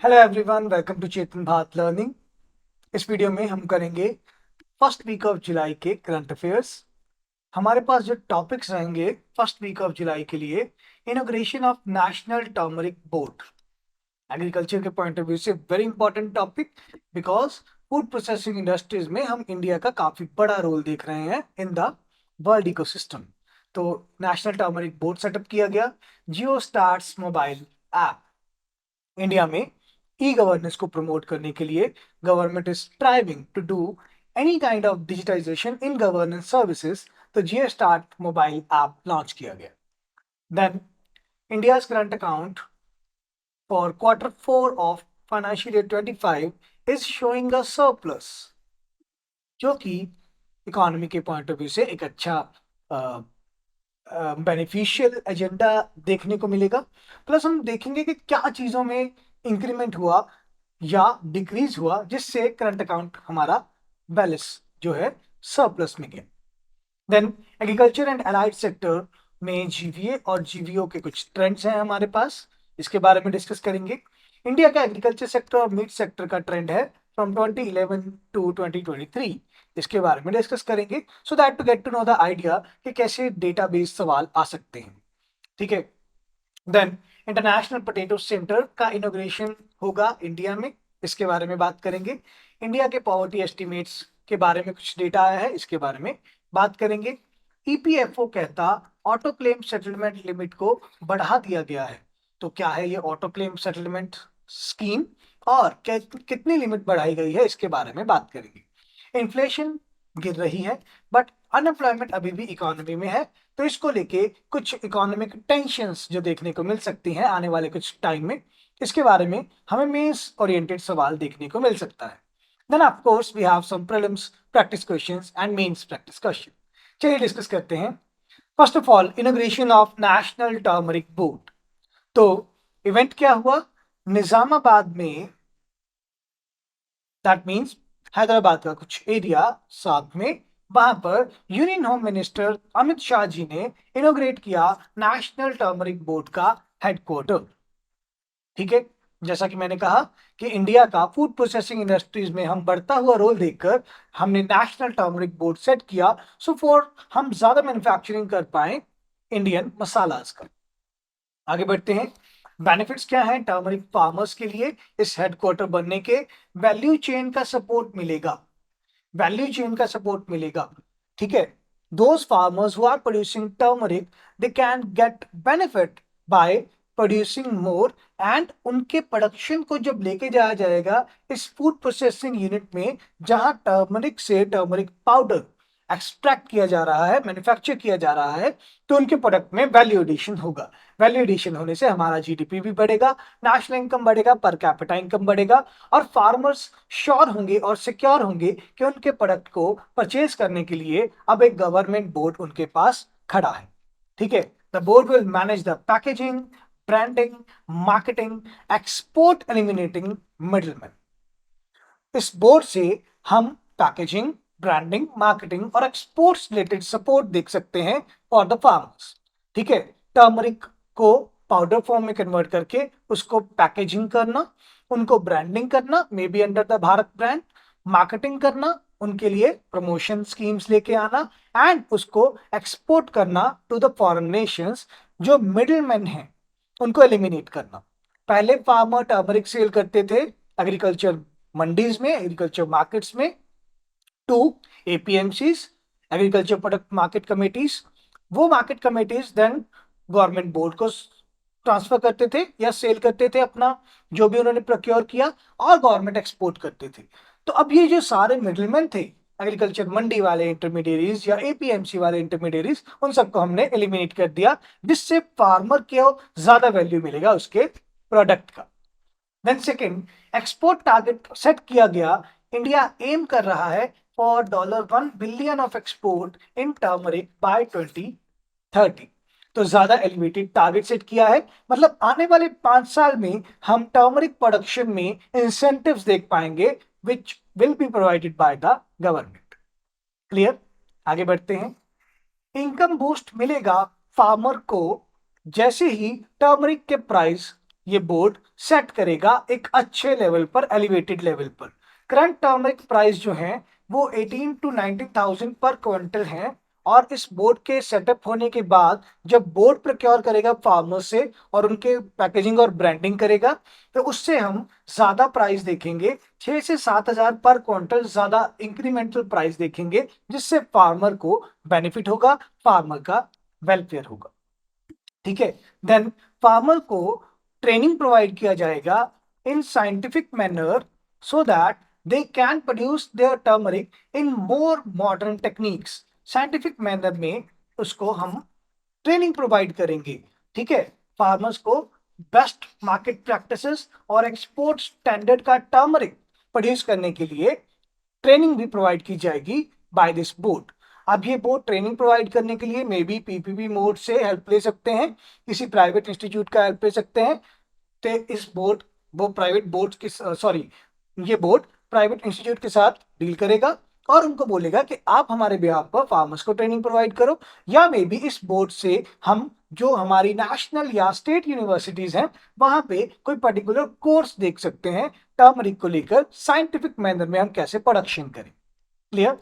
Hello everyone, welcome to Chetan Bharat learning. इस video में हम करेंगे फर्स्ट वीक ऑफ जुलाई के करंट अफेयर्स। हमारे पास जो टॉपिक्स रहेंगे फर्स्ट वीक ऑफ जुलाई के लिए, inauguration of national turmeric board. Agriculture के पॉइंट ऑफ व्यू से very important topic, because food processing industries में हम इंडिया का काफी बड़ा रोल देख रहे हैं इन द वर्ल्ड इकोसिस्टम। तो नेशनल टर्मरिक बोर्ड सेटअप किया गया। Jio stars mobile app India में ई गवर्नेंस को प्रमोट करने के लिए government is striving to do any kind of digitisation in governance services. तो Jio start mobile app launch किया गया। Then India's current account for quarter four of financial year 25 is showing a surplus, जो कि economy के point of view से एक अच्छा beneficial agenda देखने को मिलेगा। प्लस हम देखेंगे कि क्या चीजों में इंक्रीमेंट हुआ या डिक्रीज हुआ जिससे करंट अकाउंट हमारा बैलेंस जो है सरप्लस में गया। Then agriculture and allied sector में जीवीए और जीवीओ के कुछ ट्रेंड्स हैं हमारे पास, इसके बारे में डिस्कस करेंगे। इंडिया का एग्रीकल्चर सेक्टर और मीट सेक्टर का ट्रेंड है फ्रॉम 2011 टू 2023, इसके बारे में डिस्कस करेंगे so that to get to know the idea कि कैसे डेटाबेस सवाल आ सकते हैं। ठीक है। देन इंटरनेशनल पोटैटो सेंटर का इनोग्रेशन होगा इंडिया में, इसके बारे में बात करेंगे। इंडिया के पॉवर्टी एस्टिमेट्स के बारे में कुछ डेटा आया है, इसके बारे में बात करेंगे। ईपीएफओ कहता ऑटो क्लेम सेटलमेंट लिमिट को बढ़ा दिया गया है। तो क्या है ये ऑटो क्लेम सेटलमेंट स्कीम और कितनी लिमिट बढ़ाई गई है, इसके बारे में बात करेंगे। इन्फ्लेशन गिर रही है बट अनएम्प्लॉयमेंट अभी भी इकोनॉमी में है, तो इसको लेके कुछ इकोनॉमिक टेंशंस जो देखने को मिल सकती हैं आने वाले कुछ टाइम में, इसके बारे में हमें मेंस ओरिएंटेड सवाल देखने को मिल सकता है। Then of course we have some prelims practice questions and mains practice question. चलिए डिस्कस करते हैं। First of all, inauguration of national turmeric board. तो इवेंट क्या हुआ निजामाबाद में, दैट मीन्स हैदराबाद का कुछ एरिया साथ में, वहां पर union home minister Amit Shah ji ने इनोग्रेट किया नेशनल टर्मरिक बोर्ड का हेडक्वार्टर। ठीक है। जैसा कि मैंने कहा कि इंडिया का फूड प्रोसेसिंग इंडस्ट्रीज में हम बढ़ता हुआ रोल देखकर हमने नेशनल टर्मरिक बोर्ड सेट किया, सो फॉर हम ज्यादा मैन्युफैक्चरिंग कर पाए इंडियन मसालास का। आगे बढ़ते हैं। बेनिफिट्स क्या हैं टर्मरिक फार्मर्स के लिए इस हेडक्वार्टर बनने के? वैल्यू चेन का सपोर्ट मिलेगा, वैल्यू चेन का सपोर्ट मिलेगा। ठीक है। Those farmers who are producing turmeric, they can get benefit by producing more, and उनके प्रोडक्शन को जब लेके जाया जाएगा इस फूड प्रोसेसिंग यूनिट में, जहां टर्मरिक से टर्मरिक पाउडर एक्सट्रैक्ट किया जा रहा है, मैन्युफैक्चर किया जा रहा है, तो उनके प्रोडक्ट में वैल्यू एडिशन होगा। वैल्यू एडिशन होने से हमारा जीडीपी भी बढ़ेगा, नेशनल इनकम बढ़ेगा, पर कैपिटा इनकम बढ़ेगा, और फार्मर्स श्योर होंगे और सिक्योर होंगे कि उनके प्रोडक्ट को परचेज करने के लिए अब एक गवर्नमेंट बोर्ड उनके पास खड़ा है। ठीक है। The board will manage the packaging, branding, marketing, export, eliminating middleman. इस बोर्ड से हम पैकेजिंग, ब्रांडिंग, मार्केटिंग और एक्सपोर्ट्स रिलेटेड सपोर्ट देख सकते हैं फॉर द फार्मर्स। ठीक है। टर्मरिक को पाउडर फॉर्म में कन्वर्ट करके उसको पैकेजिंग करना, उनको ब्रांडिंग करना, may be under the Bharat brand, marketing करना, उनके लिए प्रमोशन स्कीम्स लेके आना, एंड उसको एक्सपोर्ट करना टू द फॉरेन नेशंस। जो मिडिल मैन है उनको एलिमिनेट करना। पहले फार्मर टर्मरिक सेल करते थे एग्रीकल्चर मंडीज में, एग्रीकल्चर मार्केट्स में, two APMCs, agriculture product market committees. वो market committees then government board को ट्रांसफर करते थे या सेल करते थे अपना जो भी उन्होंने प्रोक्योर किया, और गवर्नमेंट एक्सपोर्ट करते थे। तो अब ये जो सारे मिडलमैन थे, एग्रीकल्चर मंडी वाले इंटरमीडियरीज या एपीएमसी वाले इंटरमीडियरीज, उन सबको हमने एलिमिनेट कर दिया, जिससे फार्मर को ज्यादा वैल्यू मिलेगा उसके प्रोडक्ट का। Then second, export target set किया गया। इंडिया एम कर रहा है for $1 billion of export in turmeric by 2030। तो ज्यादा एलिवेटेड टारगेट सेट किया है, मतलब आने वाले 5 साल में हम टर्मरिक प्रोडक्शन में इंसेंटिव्स देख पाएंगे which will be provided by the government. Clear. आगे बढ़ते हैं। इनकम बूस्ट मिलेगा फार्मर को जैसे ही टर्मरिक के प्राइस ये बोर्ड सेट करेगा एक अच्छे लेवल पर, एलिवेटेड लेवल पर। करंट टर्मरिक प्राइस जो है वो 18 to 19,000 पर क्विंटल है। और इस बोर्ड के सेटअप होने के बाद जब बोर्ड प्रोक्योर करेगा फार्मर से और उनके पैकेजिंग और ब्रांडिंग करेगा, तो उससे हम ज्यादा प्राइस देखेंगे, 6 से 7 हजार पर क्विंटल ज्यादा इंक्रीमेंटल प्राइस देखेंगे, जिससे फार्मर को बेनिफिट होगा, फार्मर का वेलफेयर होगा। ठीक है। देन फार्मर को ट्रेनिंग प्रोवाइड किया जाएगा in scientific manner, so that they can produce their turmeric in more modern techniques. Scientific manner में उसको हम ट्रेनिंग प्रोवाइड करेंगे। ठीक है। फार्मर्स को बेस्ट मार्केट प्रैक्टिसेस और एक्सपोर्ट स्टैंडर्ड का टर्मरिक प्रोड्यूस करने के लिए ट्रेनिंग भी प्रोवाइड की जाएगी बाय दिस बोर्ड। अब ये बोर्ड ट्रेनिंग प्रोवाइड करने के लिए मे बी पीपीपी मोड से हेल्प ले सकते हैं, किसी प्राइवेट इंस्टीट्यूट का हेल्प ले सकते हैं। तो इस बोर्ड वो प्राइवेट बोर्ड के सॉरी ये बोर्ड प्राइवेट इंस्टीट्यूट के साथ डील करेगा और उनको बोलेगा कि आप हमारे बिहाफ पर फार्मर्स को ट्रेनिंग प्रोवाइड करो, या मे बी इस बोर्ड से हम जो हमारी नेशनल या स्टेट यूनिवर्सिटीज हैं वहां पे कोई पर्टिकुलर कोर्स देख सकते हैं टर्मरिक को लेकर, साइंटिफिक मैनर में हम कैसे प्रोडक्शन करें। क्लियर।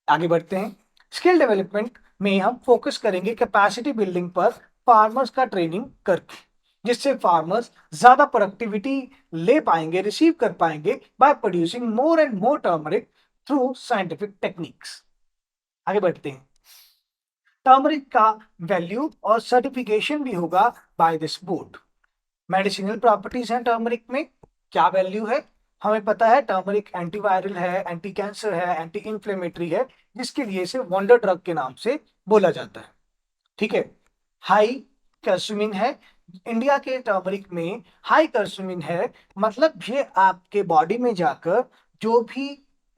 आगे बढ़ते हैं। स्किल डेवलपमेंट में हम फोकस करेंगे कैपेसिटी बिल्डिंग पर, फार्मर्स का ट्रेनिंग करके, जिससे फार्मर्स ज्यादा प्रोडक्टिविटी ले पाएंगे, रिसीव कर पाएंगे bye producing more and more turmeric through scientific techniques. आगे बढ़ते हैं। टर्मरिक का वैल्यू और सर्टिफिकेशन भी होगा by this board. Medicinal properties हैं टर्मरिक में, क्या वैल्यू है? हमें पता है टर्मरिक एंटीवायरल है, एंटी कैंसर है, एंटी इंफ्लेमेटरी है, जिसके लिए इसे वंडर ड्रग के नाम से बोला जाता है। ठीक है। हाई कर्क्यूमिन है, इंडिया के टर्मरिक में हाई कर्क्यूमिन है, मतलब ये आपके बॉडी में जाकर जो भी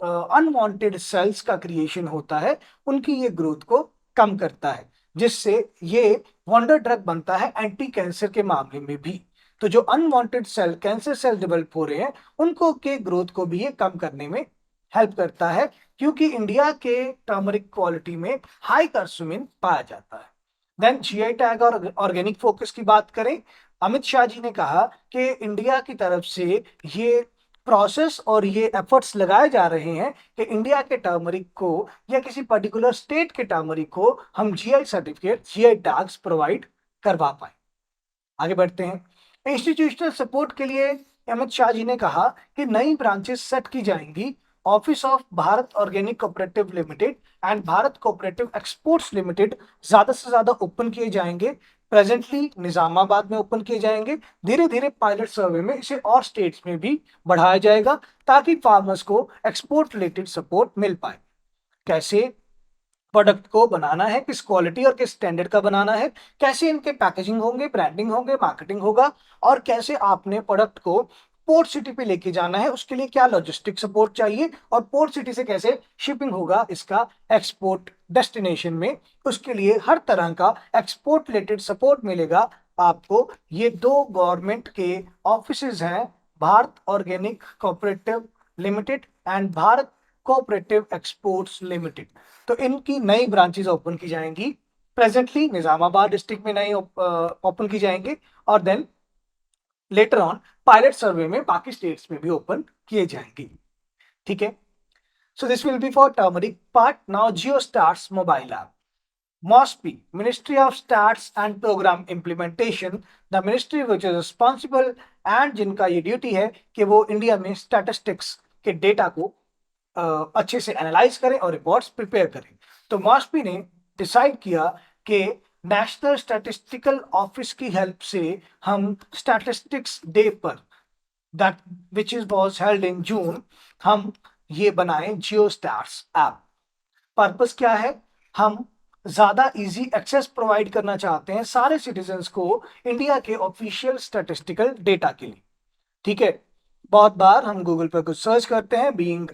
अनवांटेड सेल्स का क्रिएशन होता है उनकी ये ग्रोथ को कम करता है, जिससे ये वंडर ड्रग बनता है एंटी कैंसर के मामले में भी। तो जो unwanted cell, cancer cell develop हो रहे हैं, उनको के ग्रोथ को भी ये कम करने में हेल्प करता है, क्योंकि इंडिया के टर्मरिक क्वालिटी में हाई कर्क्यूमिन पाया जाता है। देन जीआई टैग और ऑर्गेनिक फोकस की बात करें, अमित शाह जी ने कहा कि इंडिया की तरफ से ये प्रोसेस और ये एफर्ट्स लगाए जा रहे हैं कि इंडिया के टर्मरिक को या किसी पर्टिकुलर स्टेट के टर्मरिक को हम GI certificate, GI tags provide करवा पाए। आगे बढ़ते हैं। इंस्टीट्यूशनल सपोर्ट के लिए अमित शाह जी ने कहा कि नई ब्रांचेस सेट की जाएंगी। Office of Bharat organic cooperative limited and Bharat cooperative exports limited ज्यादा से ज्यादा ओपन किए जाएंगे। प्रेजेंटली निजामाबाद में ओपन किए जाएंगे, धीरे धीरे पायलट सर्वे में इसे और स्टेट्स में भी बढ़ाया जाएगा ताकि फार्मर्स को एक्सपोर्ट रिलेटेड सपोर्ट मिल पाए। कैसे प्रोडक्ट को बनाना है, किस क्वालिटी और किस स्टैंडर्ड का बनाना है, कैसे इनके पैकेजिंग होंगे, ब्रांडिंग होंगे, मार्केटिंग होगा, और कैसे आपने प्रोडक्ट को पोर्ट सिटी पे लेके जाना है, उसके लिए क्या लॉजिस्टिक सपोर्ट चाहिए, और पोर्ट सिटी से कैसे शिपिंग होगा इसका एक्सपोर्ट डेस्टिनेशन में, उसके लिए हर तरह का एक्सपोर्ट रिलेटेड सपोर्ट मिलेगा आपको। ये दो गवर्नमेंट के ऑफिसेज हैं, Bharat organic cooperative limited and Bharat cooperative exports limited. तो इनकी नई ब्रांचेस ओपन की जाएंगी। प्रेजेंटली निजामाबाद डिस्ट्रिक्ट में नई ओपन की जाएंगे, और देन लेटर ऑन पायलट सर्वे में बाकी स्टेट्स में भी ओपन किए जाएंगे। ठीक है। So this will be for turmeric part. Now Jio stars mobile app. MOSPI, Ministry of Stats and Program Implementation, the ministry which is responsible and जिनका ये ड्यूटी है कि वो इंडिया में स्टैटिस्टिक्स के डेटा को अच्छे से एनालाइज करें और रिपोर्ट्स प्रिपेयर करें। तो मॉस्पी ने डिसाइड किया कि नेशनल स्टैटिस्टिकल ऑफिस की हेल्प से हम स्टैटिस्टिक्स डे पर, that which is was held in June, हम ये बनाएं जियो स्टार्स ऐप। पर्पस क्या है? हम ज्यादा इजी एक्सेस प्रोवाइड करना चाहते हैं सारे सिटीजन्स को इंडिया के ऑफिशियल स्टैटिस्टिकल डेटा के लिए। ठीक है। बहुत बार हम गूगल पर कुछ सर्च करते हैं, बीइंग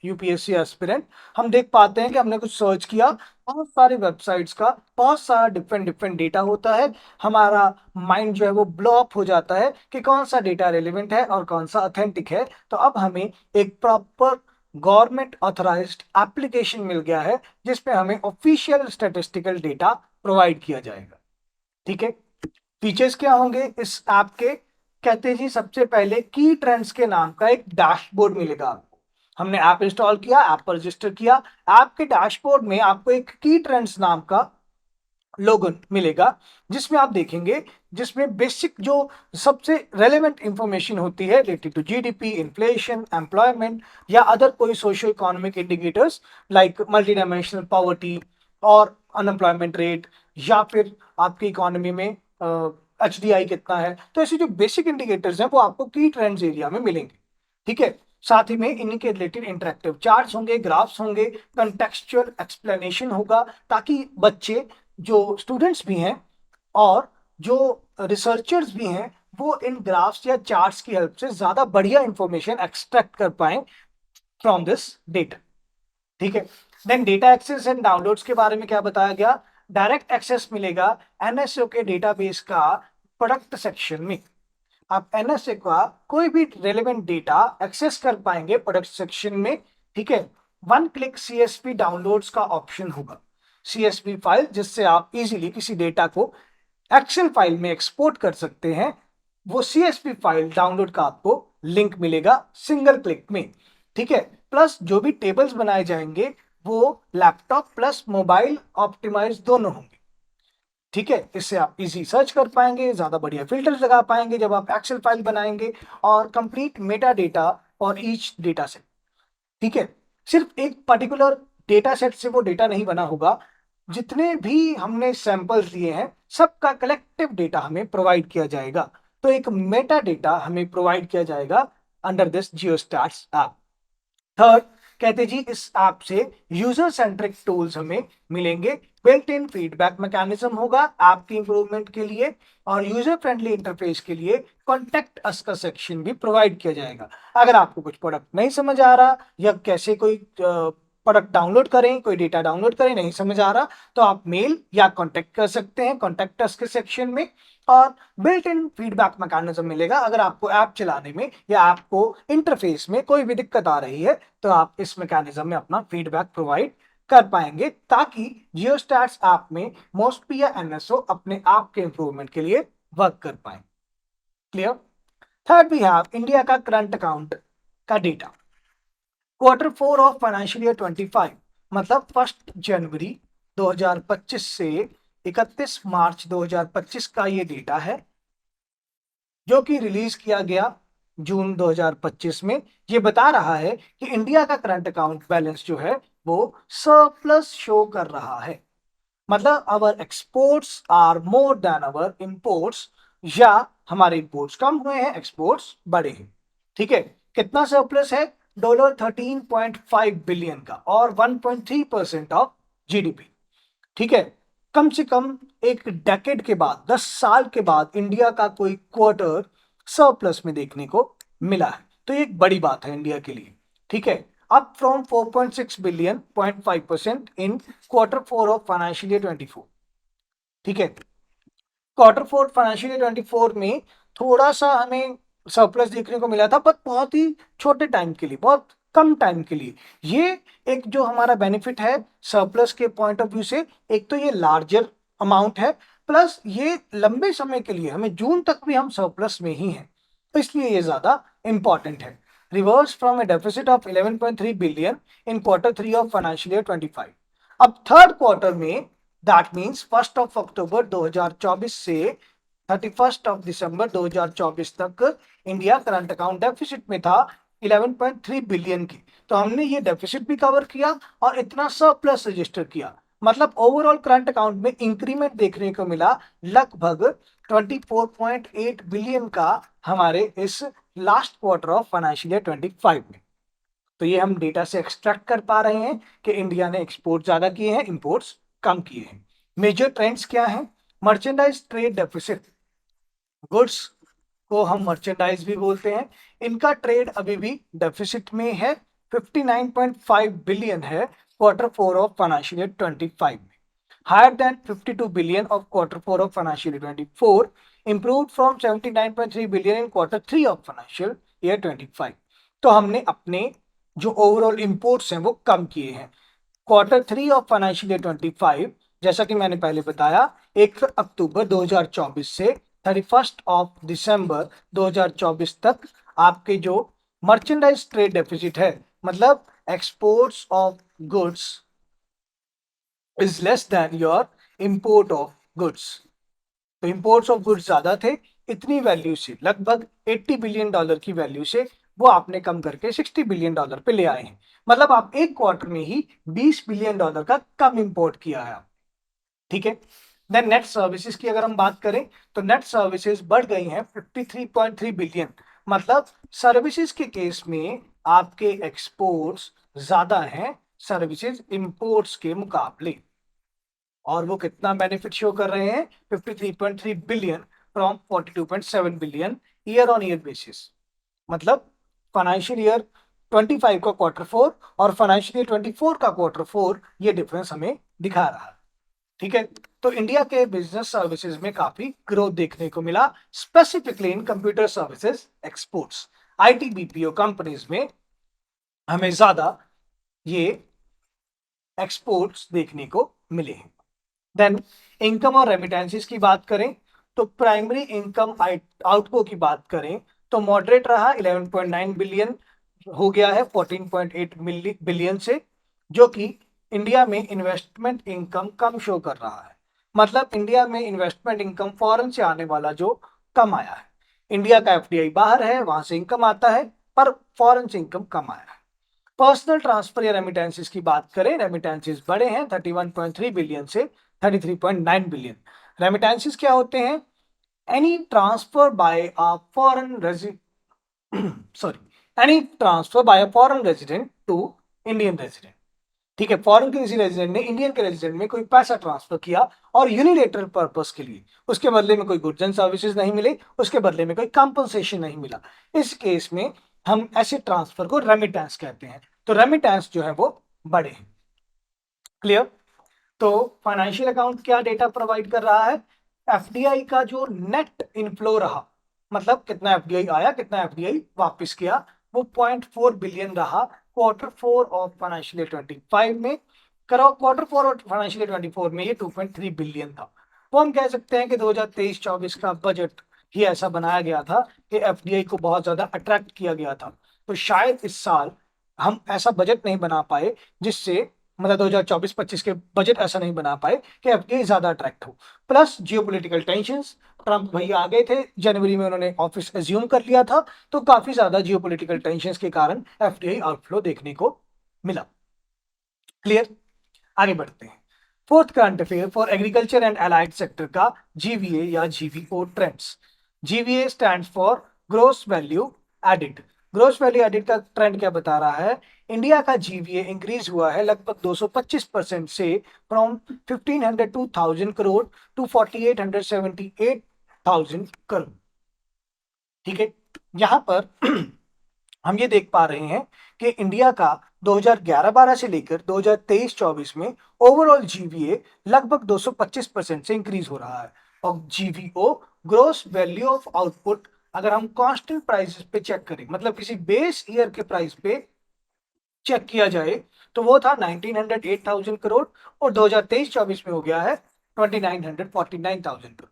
यूपीएससी एस्पिरेंट, हम देख पाते हैं कि हमने कुछ सर्च किया, बहुत सारे वेबसाइट्स का बहुत सारा डिफरेंट डिफरेंट डेटा होता है, हमारा माइंड जो है वो ब्लॉक हो जाता है कि कौन सा डेटा रेलिवेंट है और कौन सा ऑथेंटिक है। तो अब हमें एक प्रॉपर गवर्नमेंट ऑथराइज्ड एप्लीकेशन मिल गया है जिसपे हमें ऑफिशियल स्टैटिस्टिकल डेटा प्रोवाइड किया जाएगा। ठीक है। फीचर्स क्या होंगे इस ऐप के? कहते हैं जी सबसे पहले की ट्रेंड्स के नाम का एक डैशबोर्ड मिलेगा आपको। हमने ऐप इंस्टॉल किया, ऐप पर रजिस्टर किया, ऐप के डैशबोर्ड में आपको एक की ट्रेंड्स नाम का लोगन मिलेगा, जिसमें आप देखेंगे, जिसमें बेसिक जो सबसे रेलेवेंट इंफॉर्मेशन होती है related to GDP, inflation, employment या अदर कोई socio economic indicators like multi dimensional poverty और अनएम्प्लॉयमेंट रेट, या फिर आपकी इकोनॉमी में एचडीआई कितना है। तो ऐसे जो बेसिक इंडिकेटर्स हैं वो आपको की ट्रेंड्स एरिया में मिलेंगे। ठीक है, साथ ही में इन्हीं के रिलेटेड इंटरेक्टिव चार्ट्स होंगे, ग्राफ्स होंगे, कंटेक्सचुअल एक्सप्लेनेशन होगा, ताकि बच्चे जो स्टूडेंट्स भी हैं और जो रिसर्चर्स भी हैं वो इन ग्राफ्स या चार्ट्स की हेल्प से ज्यादा बढ़िया इंफॉर्मेशन एक्सट्रैक्ट कर पाए फ्रॉम दिस डेटा। ठीक है, then data access and downloads के बारे में क्या बताया गया? डायरेक्ट एक्सेस मिलेगा एनएसओ के डेटाबेस का प्रोडक्ट सेक्शन में। आप एनएसए का कोई भी रेलेवेंट डेटा एक्सेस कर पाएंगे प्रोडक्ट सेक्शन में। ठीक है, वन क्लिक सीएसवी डाउनलोड्स का ऑप्शन होगा। सीएसवी फाइल जिससे आप इजीली किसी डेटा को एक्सेल फाइल में एक्सपोर्ट कर सकते हैं, वो सीएसवी फाइल डाउनलोड का आपको लिंक मिलेगा सिंगल क्लिक में। ठीक है, प्लस जो भी टेबल्स बनाए जाएंगे वो लैपटॉप प्लस मोबाइल ऑप्टिमाइज दोनों होंगे। ठीक है, इससे आप इजी सर्च कर पाएंगे, ज्यादा बढ़िया फिल्टर्स लगा पाएंगे जब आप एक्सेल फाइल बनाएंगे, और कंप्लीट मेटा डेटा और ईच डेटा सेट। ठीक है, सिर्फ एक पर्टिकुलर डेटा सेट से वो डेटा नहीं बना होगा, जितने भी हमने सैंपल्स दिए हैं सबका कलेक्टिव डेटा हमें प्रोवाइड किया जाएगा। तो एक मेटा डेटा हमें प्रोवाइड किया जाएगा अंडर दिस जियोस्टैट्स ऐप। थर्ड, कहते जी इस ऐप से यूजर सेंट्रिक टूल्स हमें मिलेंगे। बिल्ट इन फीडबैक मैकेनिज्म होगा ऐप की इंप्रूवमेंट के लिए, और यूजर फ्रेंडली इंटरफेस के लिए कॉन्टेक्ट अस का सेक्शन भी प्रोवाइड किया जाएगा। अगर आपको कुछ प्रोडक्ट नहीं समझ आ रहा या कैसे कोई प्रोडक्ट डाउनलोड करें, कोई डेटा डाउनलोड करें, नहीं समझ आ रहा, तो आप मेल या कॉन्टेक्ट कर सकते हैं कॉन्टेक्ट अस के सेक्शन में। और बिल्ट इन फीडबैक मैकेनिज्म मिलेगा अगर आपको ऐप चलाने में या आपको इंटरफेस में कोई भी दिक्कत आ रही है, तो आप इस मैकेनिज्म में अपना फीडबैक प्रोवाइड कर पाएंगे, ताकि जियोस्टैट्स ऐप में मोस्टपी या एनएसओ अपने आप के इंप्रूवमेंट के लिए वर्क कर पाए। Clear? Third, we have India का करंट अकाउंट का data. Q4 of financial year 25, मतलब 1 जनवरी 2025 से 31 मार्च 2025 का ये डेटा है, जो कि रिलीज किया गया जून 2025 में। ये बता रहा है कि इंडिया का करंट अकाउंट बैलेंस जो है वो सरप्लस शो कर रहा है, मतलब our exports are more than our imports, या हमारे इंपोर्ट्स कम हुए हैं, एक्सपोर्ट्स बढ़े हैं। ठीक है, कितना सरप्लस है? $13.5 बिलियन का, और 1.3% ऑफ जीडीपी। ठीक है, कम से कम एक डेकेड के बाद, 10 साल के बाद इंडिया का कोई क्वार्टर सरप्लस में देखने को मिला है, तो ये एक बड़ी बात है इंडिया के लिए। ठीक है, up from 4.6 billion, 0.5% in Q4 of financial year 24। ठीक है, Q4 फाइनेंशियल ईयर 24 में थोड़ा सा हमें सरप्लस देखने को मिला था, पर बहुत ही छोटे टाइम के लिए, बहुत कम टाइम के लिए। ये एक जो हमारा बेनिफिट है सरप्लस के पॉइंट ऑफ व्यू से, एक तो ये लार्जर अमाउंट है, प्लस ये लंबे समय के लिए, हमें जून तक भी हम सरप्लस में ही हैं, तो इसलिए ये ज्यादा इंपॉर्टेंट है। Reverse from A deficit of 11.3 billion in Q3 of financial year 25। अब थर्ड क्वार्टर में, दैट मीन्स 1 अक्टूबर 2024 से 31 दिसंबर 2024 तक इंडिया करंट अकाउंट डेफिसिट में था 11.3 बिलियन की। तो हमने ये डेफिसिट भी कवर किया और इतना सरप्लस रजिस्टर किया, मतलब ओवरऑल करंट अकाउंट में इंक्रीमेंट देखने को मिला लगभग 24.8 बिलियन का हमारे इस last quarter of financial year 25 में। तो ये हम डेटा से एक्सट्रैक्ट कर पा रहे हैं कि इंडिया ने एक्सपोर्ट ज्यादा किए हैं, इंपोर्ट्स कम किए हैं। मेजर ट्रेंड्स क्या हैं? मर्चेंडाइज ट्रेड डेफिसिट, गुड्स को हम मर्चेंडाइज भी बोलते हैं, इनका ट्रेड अभी भी डेफिसिट में है, 59.5 बिलियन है Q4 ऑफ फाइनेंशियल ईयर 25 में, higher than 52 billion of Q4 of financial year 24, improved from 79.3 billion in Q3 of financial year 25। तो हमने अपने जो ओवरऑल इंपोर्ट्स हैं वो कम किए हैं। Q3 ऑफ फाइनेंशियल ईयर 25, जैसा कि मैंने पहले बताया, 1 अक्टूबर 2024 से 31 दिसंबर 2024 तक आपके जो मर्चेंडाइज ट्रेड डेफिसिट है, मतलब exports of goods is less than your import of goods. तो इंपोर्ट्स ऑफ गुड्स ज्यादा थे, इतनी वैल्यू से लगभग $80 बिलियन की वैल्यू से वो आपने कम करके $60 बिलियन पे ले आए हैं। मतलब आप एक क्वार्टर में ही $20 बिलियन का कम इंपोर्ट किया है। ठीक है। देन नेट सर्विसेज की अगर हम बात करें तो नेट सर्विसेज बढ़ गई हैं 53.3 बिलियन। मतलब सर्विसेज के केस में आपके एक्सपोर्ट्स ज्यादा हैं सर्विसेज इंपोर्ट्स के मुकाबले, और वो कितना बेनिफिट शो कर रहे हैं 53.3 billion from 42.7 billion year on year basis. मतलब फाइनेंशियल ईयर 25 का क्वार्टर फोर और फाइनेंशियल ईयर 24 का क्वार्टर फोर, ये डिफरेंस हमें दिखा रहा है। ठीक है। तो इंडिया के बिजनेस सर्विसेज में काफी ग्रोथ देखने को मिला, specifically in computer services exports. IT BPO companies में हमें ज्यादा ये एक्सपोर्ट्स देखने को मिले हैं। देन इनकम और रेमिटेंसेस की बात करें तो प्राइमरी इनकम आउटगो की बात करें तो मॉडरेट रहा, 11.9 बिलियन हो गया है 14.8 बिलियन से, जो कि इंडिया में इन्वेस्टमेंट इनकम कम शो कर रहा है। मतलब इंडिया में इन्वेस्टमेंट इनकम फॉरेन से आने वाला जो कम आया है। इंडिया का एफडीआई बाहर है, वहां से इनकम आता है, पर फॉरेन से इनकम कम आया है। पर्सनल ट्रांसफर या रेमिटेंसेस की बात करें, रेमिटेंसेस बढ़े हैं 31.3 बिलियन से 33.9 बिलियन। रेमिटेंसेस क्या होते हैं? Any transfer by a foreign any transfer by a foreign resident to Indian resident. ठीक है, फॉरेन के किसी रेजिडेंट ने इंडियन के रेजिडेंट में कोई पैसा ट्रांसफर किया और यूनिलेटरल पर्पस के लिए, उसके बदले में कोई गुड्स एंड सर्विसेज नहीं मिले, उसके बदले में कोई कंपनसेशन नहीं मिला, इस केस में हम ऐसे ट्रांसफर को रेमिटेंस कहते हैं। तो रेमिटेंस जो है वो बढ़े। क्लियर? तो फाइनेंशियल अकाउंट क्या डेटा प्रोवाइड कर रहा है? एफडीआई का जो नेट इनफ्लो रहा, मतलब कितना एफडीआई आया कितना एफडीआई वापस किया, वो 0.4 बिलियन रहा quarter four of financial year 25 में। करो क्वार्टर फोर और फाइनेंशियल ईयर 24 में ये 2.3 बिलियन था। वो हम कह सकते हैं कि 2023-24 का बजट ही ऐसा बनाया गया था कि एफडीआई को बहुत ज्यादा अट्रैक्ट किया गया था। तो शायद इस साल हम ऐसा बजट नहीं बना पाए जिससे, मतलब 2024-25 के बजट ऐसा नहीं बना पाए कि एफडीआई ज्यादा अट्रैक्ट हो। प्लस जियोपॉलिटिकल टेंशंस, ट्रंप भैया आ गए थे जनवरी में, उन्होंने ऑफिस एज्यूम कर लिया था, तो काफी ज्यादा जियोपॉलिटिकल टेंशंस के कारण एफडीआई आउटफ्लो देखने को मिला। क्लियर? आगे बढ़ते हैं। Fourth current affair for agriculture and allied sector का जीवीए या GVO trends. GVA stands for gross value added. Gross value added का ट्रेंड क्या बता रहा है? इंडिया का जीवीए इंक्रीज हुआ है लगभग 225% से, फ्रॉम 1502,000 करोड़ टू 4878,000 करोड़। ठीक है। यहां पर हम ये देख पा रहे हैं कि इंडिया का 2011-12 से लेकर 2023-24 में ओवरऑल जीवीए लगभग 225% से इंक्रीज हो रहा है। और जीवीओ ग्रोस वैल्यू ऑफ आउटपुट अगर हम कांस्टेंट प्राइसेस पे चेक करें, मतलब किसी बेस ईयर के प्राइस पे चेक किया जाए, तो वो था 1908,000 करोड़ और 2023-24 में हो गया है 2949,000 करोड़।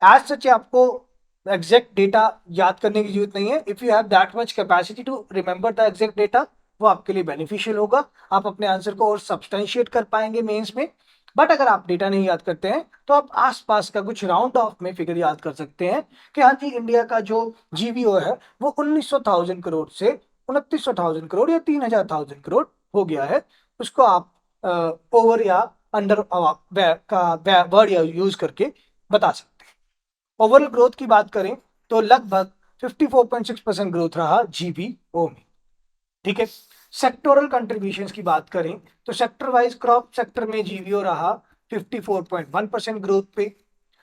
एज सच आपको एग्जैक्ट डेटा याद करने की जरूरत नहीं है। If you have that much capacity to remember the exact data, वो आपके लिए बेनिफिशियल होगा, आप अपने आंसर को और सब्सटेंशिएट कर पाएंगे मेंस में। बट अगर आप डेटा नहीं याद करते हैं तो आप आसपास का कुछ राउंड ऑफ में फिगर याद कर सकते हैं कि हाँ जी, इंडिया का जो जीवीओ है वो 1900,000 करोड़ से 2900,000 करोड़ या 3000,000 करोड़ हो गया है। उसको आप ओवर या अंडर का वर्ड या यूज करके बता सकते हैं। ओवरऑल ग्रोथ की बात करें तो लगभग 54.6% ग्रोथ रहा जीवीओ में। ठीक है। सेक्टोरल कंट्रीब्यूशंस की बात करें तो सेक्टर वाइज क्रॉप सेक्टर में जीवीओ रहा 54.1% ग्रोथ पे,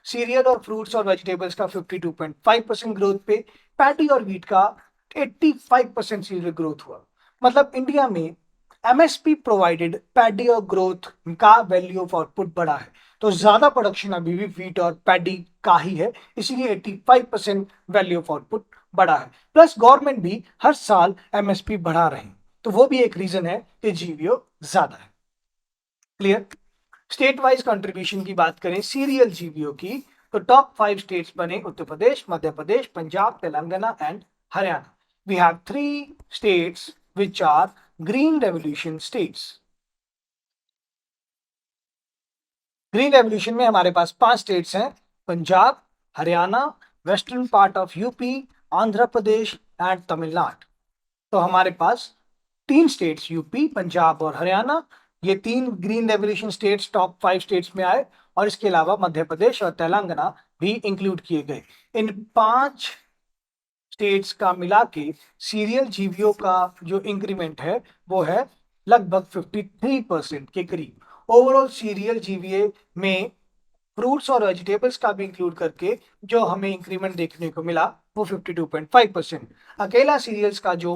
सीरियल और फ्रूट्स और वेजिटेबल्स का 52.5% ग्रोथ पे, पैटी और वीट का 85% सीरियल ग्रोथ हुआ। मतलब इंडिया में एमएसपी प्रोवाइडेड पैडी और ग्रोथ का वैल्यू ऑफ आउटपुट बढ़ा है। तो ज्यादा प्रोडक्शन अभी भी वीट और पैडी का ही है, इसीलिए 85% वैल्यू ऑफ आउटपुट बढ़ा है। प्लस गवर्नमेंट भी हर साल एमएसपी बढ़ा रहे हैं, तो वो भी एक रीजन है कि जीवीओ ज्यादा है। क्लियर? स्टेट वाइज कंट्रीब्यूशन की बात करें सीरियल जीवीओ की तो टॉप 5 स्टेट्स बने Uttar Pradesh, Madhya Pradesh, Punjab, Telangana and Haryana. We have 3 states which are green revolution states. Green revolution में हमारे पास 5 स्टेट्स हैं, Punjab, Haryana, western part of UP, Andhra Pradesh and Tamil Nadu. तो हमारे पास 3 स्टेट्स यूपी, पंजाब और हरियाणा, ये 3 green revolution states top 5 states में आए, और इसके अलावा मध्य प्रदेश और तेलंगाना भी इंक्लूड किए गए. इन 5 स्टेट्स का मिला के सीरियल जीवीओ का जो इंक्रीमेंट है वो है लगभग 53% के करीब. ओवरऑल सीरियल जीवीए में फ्रूट्स और वेजिटेबल्स का भी इंक्लूड करके जो हमें इंक्रीमेंट देखने को मिला वो 52.5%. अकेला सीरियल्स का जो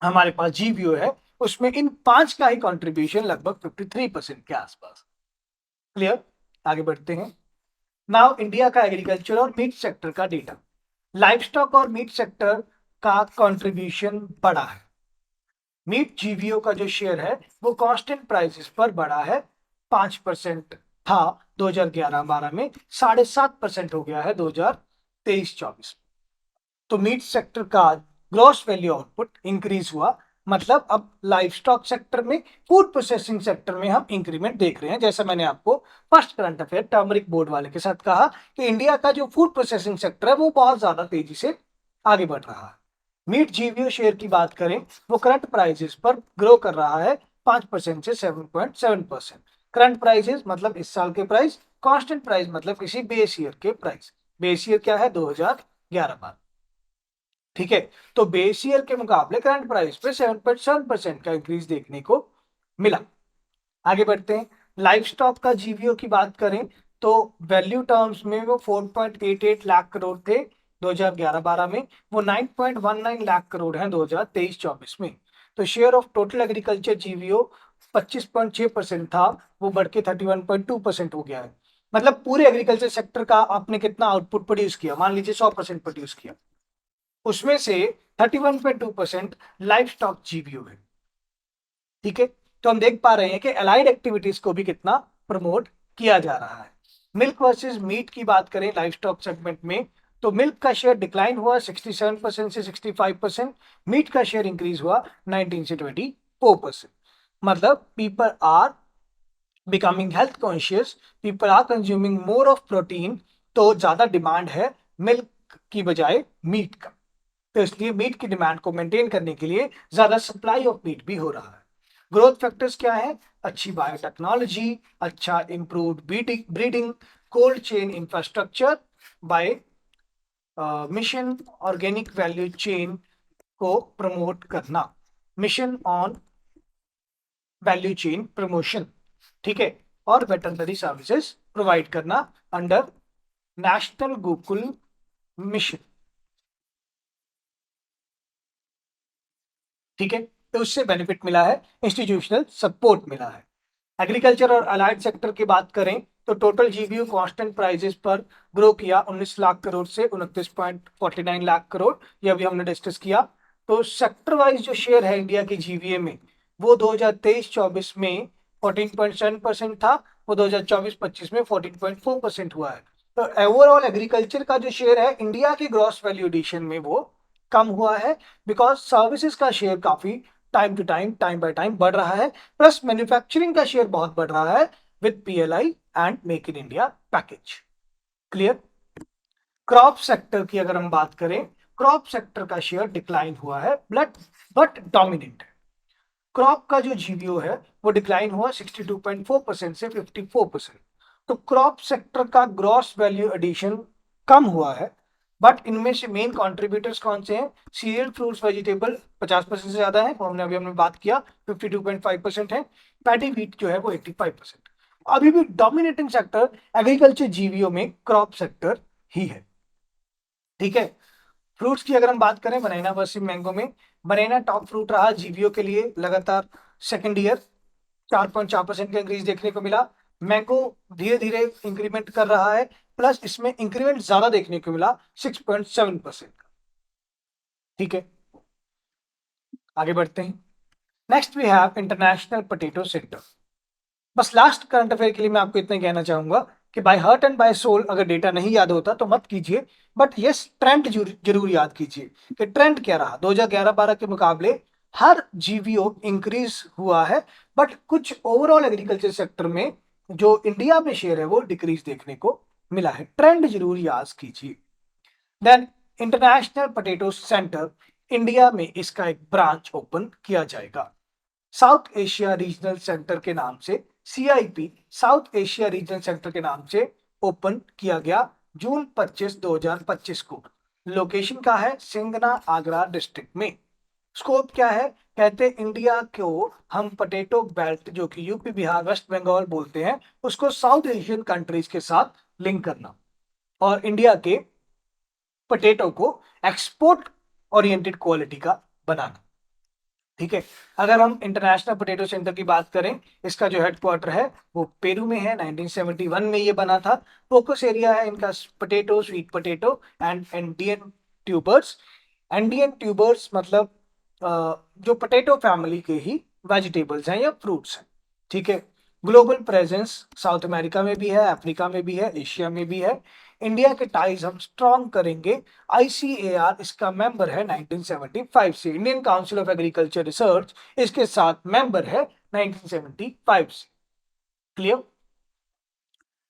हमारे पास जीवीओ है उसमें इन 5 का ही कंट्रीब्यूशन लगभग 53% के आसपास. क्लियर? आगे बढ़ते हैं. नाउ इंडिया का एग्रीकल्चर और मीट सेक्टर का डेटा. लाइवस्टॉक और मीट सेक्टर का कंट्रीब्यूशन बढ़ा है. मीट जीवीओ का जो शेयर है वो कांस्टेंट प्राइसेस पर बढ़ा है. 5% था 2011-12 में, 7.5% हो गया है 2023-24. तो मीट सेक्टर का ग्रॉस वैल्यू आउटपुट इंक्रीज हुआ. मतलब अब लाइवस्टॉक सेक्टर में, फूड प्रोसेसिंग सेक्टर में हम इंक्रीमेंट देख रहे हैं. जैसा मैंने आपको first current affair turmeric board वाले के साथ कहा कि इंडिया का जो फूड प्रोसेसिंग सेक्टर है वो बहुत ज्यादा तेजी से आगे बढ़ रहा है. मीट जीवीओ शेयर की बात करें वो करंट प्राइसेस पर ग्रो कर रहा है 5% से 7.7%. करंट प्राइसेस मतलब इस साल के प्राइस, कांस्टेंट प्राइस मतलब किसी बेस ईयर के प्राइस. बेस ईयर क्या है? 2011-12. ठीक है, तो बेस ईयर के मुकाबले करंट प्राइस पे 7.7% का इंक्रीज देखने को मिला. आगे बढ़ते हैं. लाइफ स्टॉक का जीवीओ की बात करें तो वैल्यू टर्म्स में वो 4.88 लाख करोड़ थे 2011-12 में, वो 9.19 लाख करोड़ हैं 2023-24 में. तो शेयर ऑफ टोटल एग्रीकल्चर जीवीओ 25.6% था, वो बढ़ के 31.2% हो गया है. मतलब पूरे एग्रीकल्चर सेक्टर का आपने कितना आउटपुट प्रोड्यूस किया, मान लीजिए 100% प्रोड्यूस किया, उसमें से 31.2% लाइफ स्टॉक जीवीओ है. ठीक है, तो हम देख पा रहे हैं कि अलाइड एक्टिविटीज को भी कितना प्रमोट किया जा रहा है. मिल्क वर्सेस मीट की बात करें लाइफ स्टॉक सेगमेंट में तो मिल्क का शेयर डिक्लाइन हुआ 67% से 65%, मीट का शेयर इंक्रीज हुआ 19 से 24%. मतलब people are becoming health conscious, people are consuming more of protein, तो ज्यादा डिमांड है मिल्क की बजाय मीट का. तो इसलिए मीट की डिमांड को मेंटेन करने के लिए ज्यादा सप्लाई ऑफ मीट भी हो रहा है. ग्रोथ फैक्टर्स क्या है? अच्छी बायोटेक्नोलॉजी, अच्छा improved breeding, cold chain infrastructure by mission organic value chain को प्रमोट करना, mission on value chain promotion. ठीक है, और वेटरनरी सर्विसेज प्रोवाइड करना अंडर नेशनल गोकुल मिशन. ठीक है, तो उससे बेनिफिट मिला है, इंस्टीट्यूशनल सपोर्ट मिला है. एग्रीकल्चर और अलाइड सेक्टर की बात करें तो टोटल जीवीओ कांस्टेंट प्राइसेस पर ग्रो किया 19 लाख करोड़ से 29.49 लाख करोड़, यह भी हमने डिस्कस किया. तो सेक्टर वाइज जो शेयर है इंडिया की जीवीए में वो 2023-24 में 14.7% था, वो 2024-25 में 14.4% हुआ है. तो ओवरऑल एग्रीकल्चर का जो शेयर है इंडिया की ग्रॉस वैल्यू एडिशन में वो कम हुआ है, बिकॉज सर्विसेज का शेयर काफी time to time, time by time बढ़ रहा है, प्लस मैन्युफैक्चरिंग का शेयर बहुत बढ़ रहा है with PLI and make in India package. Clear? Crop sector की अगर हम बात करें, क्रॉप सेक्टर का शेयर डिक्लाइन हुआ है बट डोमिनेंट है. क्रॉप का जो जीवीओ है वो डिक्लाइन हुआ 62.4% से 54%. तो क्रॉप सेक्टर का ग्रॉस वैल्यू एडिशन कम हुआ है, बट इनमें से मेन कंट्रीब्यूटर्स कौन से हैं? सीरियल, फ्रूट्स, वेजिटेबल 50% से ज्यादा है, वो हमने बात किया, 52.5% है. पैडी व्हीट जो है वो 85%. अभी भी डोमिनेटिंग सेक्टर एग्रीकल्चर जीवीओ में क्रॉप सेक्टर ही है. ठीक है, फ्रूट्स की अगर हम बात करें बनाना वर्सेस मैंगो में, बनाना टॉप फ्रूट रहा जीवीओ के लिए लगातार सेकेंड ईयर, 4.4% का इंक्रीज देखने को मिला. मैंगो धीरे धीरे इंक्रीमेंट कर रहा है, प्लस इसमें इंक्रीमेंट ज्यादा देखने को मिला 6.7% का. ठीक है, आगे बढ़ते हैं. Next we have international potato sector. बस लास्ट करंट अफेयर के लिए मैं आपको इतना कहना चाहूंगा कि by heart and by soul अगर डेटा नहीं याद होता तो मत कीजिए, बट यस ट्रेंड जरूर याद कीजिए कि ट्रेंड क्या रहा 2011-12 के मुकाबले। हर जीवीओ इंक्रीज हुआ है, बट कुछ ओवरऑल एग्रीकल्चर सेक्टर में जो इंडिया में शेयर है वो डिक्रीज देखने को मिला है। ट्रेंड जरूर याद कीजिए। Then international potato centre, India में इसका एक ब्रांच ओपन किया जाएगा साउथ एशिया रीजनल सेंटर के नाम से। CIP south Asia regional centre के नाम से ओपन किया गया जून 25 2025 को। लोकेशन का है सिंगना आगरा डिस्ट्रिक्ट में। स्कोप क्या है, कहते इंडिया को हम पोटैटो बेल्ट जो कि यूपी बिहार वेस्ट बंगाल बोलते हैं उसको साउथ एशियन कंट्रीज के साथ लिंक करना और इंडिया के पोटैटो को एक्सपोर्ट ओरिएंटेड क्वालिटी का बनाना। ठीक है, अगर हम इंटरनेशनल पोटैटो सेंटर की बात करें, इसका जो हेडक्वार्टर है वो पेरू में है। 1971 में ये बना था। फोकस एरिया है इनका potato, sweet potato and Indian tubers. Indian tubers मतलब जो पोटैटो फैमिली के ही वेजिटेबल्स हैं या फ्रूट्स हैं। ठीक है, ग्लोबल प्रेजेंस साउथ अमेरिका में भी है, अफ्रीका में भी है, एशिया में भी है। इंडिया के टाइज हम स्ट्रॉन्ग करेंगे। आईसीएआर इसका मेंबर है 1975 से। Indian council of agriculture research इसके साथ मेंबर है 1975 से। क्लियर।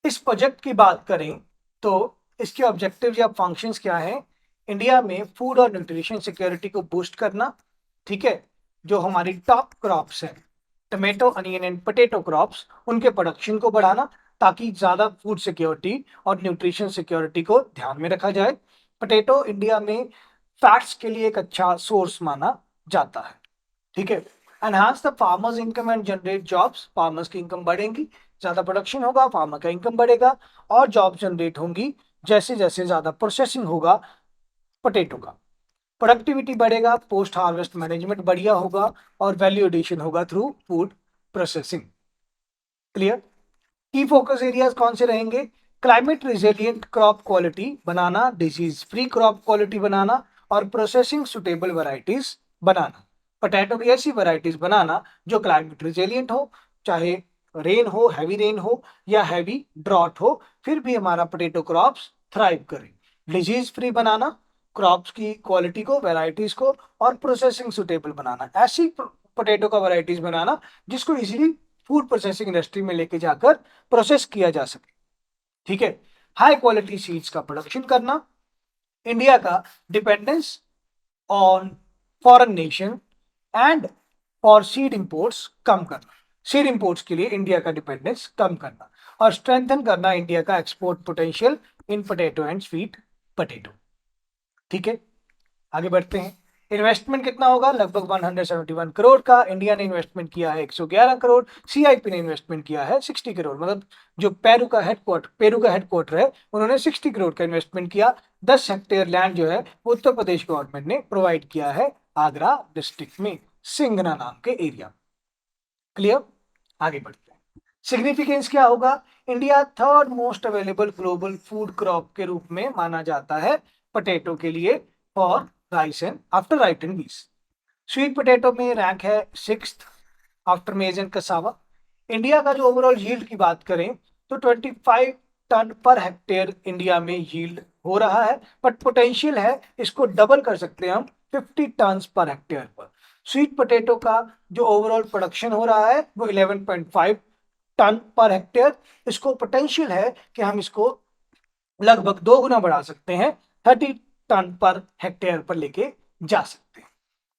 इस प्रोजेक्ट की बात करें तो इसके ऑब्जेक्टिव या फंक्शंस क्या है, इंडिया में फूड और न्यूट्रिशन सिक्योरिटी को बूस्ट करना। ठीक है, जो हमारी टॉप क्रॉप्स हैं tomato, onion and potato crops, उनके प्रोडक्शन को बढ़ाना ताकि ज्यादा फूड सिक्योरिटी और न्यूट्रिशन सिक्योरिटी को ध्यान में रखा जाए। पोटैटो इंडिया में फैट्स के लिए एक अच्छा सोर्स माना जाता है। ठीक है, enhance the farmers income and generate jobs, farmers की इनकम बढ़ेगी, ज्यादा प्रोडक्शन होगा, फार्मर का इनकम बढ़ेगा और जॉब जनरेट होंगी जैसे जैसे ज्यादा प्रोसेसिंग होगा पोटैटो का, प्रोडक्टिविटी बढ़ेगा, पोस्ट हार्वेस्ट मैनेजमेंट बढ़िया होगा और वैल्यू एडिशन होगा थ्रू फूड प्रोसेसिंग। क्लियर। की फोकस एरियाज कौन से रहेंगे, क्लाइमेट रिजिलियंट क्रॉप क्वालिटी बनाना, डिजीज फ्री क्रॉप क्वालिटी बनाना और प्रोसेसिंग सुटेबल वैरायटीज बनाना। पोटैटो की ऐसी वैरायटीज बनाना जो क्लाइमेट रिजिलियंट हो, चाहे रेन हो, हैवी रेन हो या हैवी ड्रॉट हो, फिर भी हमारा पोटैटो क्रॉप्स थ्राइव करे। डिजीज फ्री बनाना, क्रॉप्स की क्वालिटी को, वैरायटीज को और प्रोसेसिंग सुटेबल बनाना। ऐसी पोटैटो का वैरायटीज बनाना जिसको इजीली फूड प्रोसेसिंग इंडस्ट्री में लेके जाकर प्रोसेस किया जा सके। ठीक है, हाई क्वालिटी सीड्स का प्रोडक्शन करना, इंडिया का dependence on foreign nation and for seed imports कम करना, सीड इंपोर्ट्स के लिए इंडिया का डिपेंडेंस कम करना और स्ट्रेंथन करना इंडिया का export potential in potato and sweet potato. ठीक है, आगे बढ़ते हैं। इन्वेस्टमेंट कितना होगा, लगभग 171 करोड़ का। इंडिया ने इन्वेस्टमेंट किया है 111 करोड़, सीआईपी ने इन्वेस्टमेंट किया है 60 करोड़। मतलब जो पेरू का हेडक्वार्टर है उन्होंने 60 करोड़ का इन्वेस्टमेंट किया। 10 हेक्टेयर लैंड जो है वो उत्तर प्रदेश गवर्नमेंट ने प्रोवाइड किया है आगरा डिस्ट्रिक्ट में, सिंगना नाम के एरिया। क्लियर, आगे बढ़ते हैं। सिग्निफिकेंस क्या होगा, India third most available global food crop के रूप में माना जाता है पोटैटो के लिए for rice and after rice and बीस। स्वीट पोटैटो में रैंक है 6th आफ्टर मेज एंड कसावा। इंडिया का जो ओवरऑल यील्ड की बात करें तो 25 टन पर हेक्टेयर इंडिया में यील्ड हो रहा है, बट पोटेंशियल है इसको डबल कर सकते हैं हम 50 टन पर हेक्टेयर पर। स्वीट पोटैटो का जो ओवरऑल प्रोडक्शन हो रहा है वो 11.5 टन पर हेक्टेयर। इसको पोटेंशियल है कि हम इसको लगभग 2 गुना बढ़ा सकते हैं, 30 टन पर हेक्टेयर पर लेके जा सकते हैं।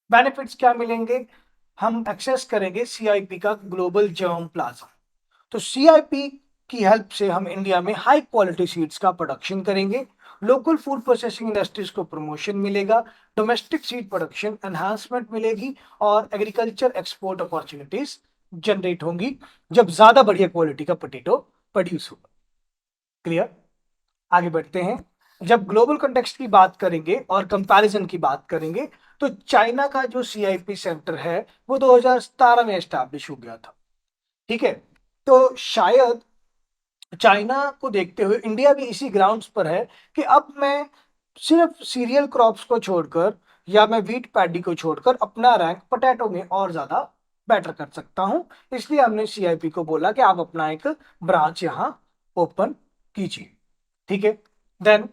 बेनिफिट्स क्या मिलेंगे, हम एक्सेस करेंगे सीआईपी का ग्लोबल जर्म प्लाजा। तो सीआईपी की हेल्प से हम इंडिया में हाई क्वालिटी सीड्स का प्रोडक्शन करेंगे, लोकल फूड प्रोसेसिंग इंडस्ट्रीज को प्रमोशन मिलेगा, डोमेस्टिक सीड प्रोडक्शन एनहांसमेंट मिलेगी और एग्रीकल्चर एक्सपोर्ट अपॉर्चुनिटीज जनरेट होंगी जब ज्यादा बढ़िया क्वालिटी का पोटैटो प्रोड्यूस होगा। क्लियर, आगे बढ़ते हैं। जब ग्लोबल कंटेक्स्ट की बात करेंगे और कंपैरिजन की बात करेंगे तो चाइना का जो सीआईपी सेंटर है वो 2017 में एस्टैब्लिश हो गया था। ठीक है, तो शायद चाइना को देखते हुए इंडिया भी इसी ग्राउंड्स पर है कि अब मैं सिर्फ सीरियल क्रॉप्स को छोड़कर या मैं व्हीट पैडी को छोड़कर अपना रैंक पोटैटो में और ज्यादा बेटर कर सकता हूं। इसलिए हमने सीआईपी को बोला कि आप अपना एक ब्रांच यहाँ ओपन कीजिए। ठीक है। देन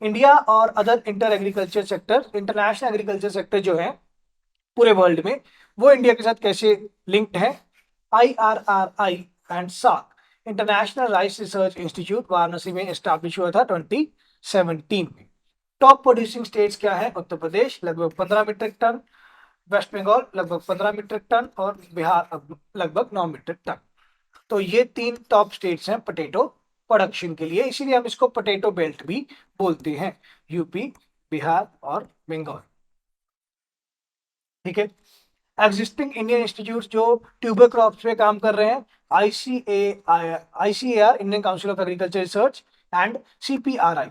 इंडिया और other inter agriculture sector, international agriculture sector जो है पूरे वर्ल्ड में, वो इंडिया के साथ कैसे लिंक्ड है? IRRI and SARC, international rice research institute, Varanasi में एस्टैब्लिश हुआ था 2017 में। टॉप प्रोड्यूसिंग स्टेट्स क्या है? उत्तर प्रदेश लगभग 15 मीट्रिक टन, वेस्ट बंगाल लगभग 15 मीट्रिक टन और बिहार लगभग 9 मीट्रिक टन। तो ये 3 टॉप स्टेट्स हैं पोटैटो प्रोडक्शन के लिए, इसीलिए हम इसको पोटैटो बेल्ट भी बोलते हैं, यूपी, बिहार और बंगाल। ठीक है। एग्जिस्टिंग इंडियन इंस्टीट्यूट जो ट्यूबर क्रॉप्स पे काम कर रहे हैं, ICAR Indian council of agriculture research and CPRI,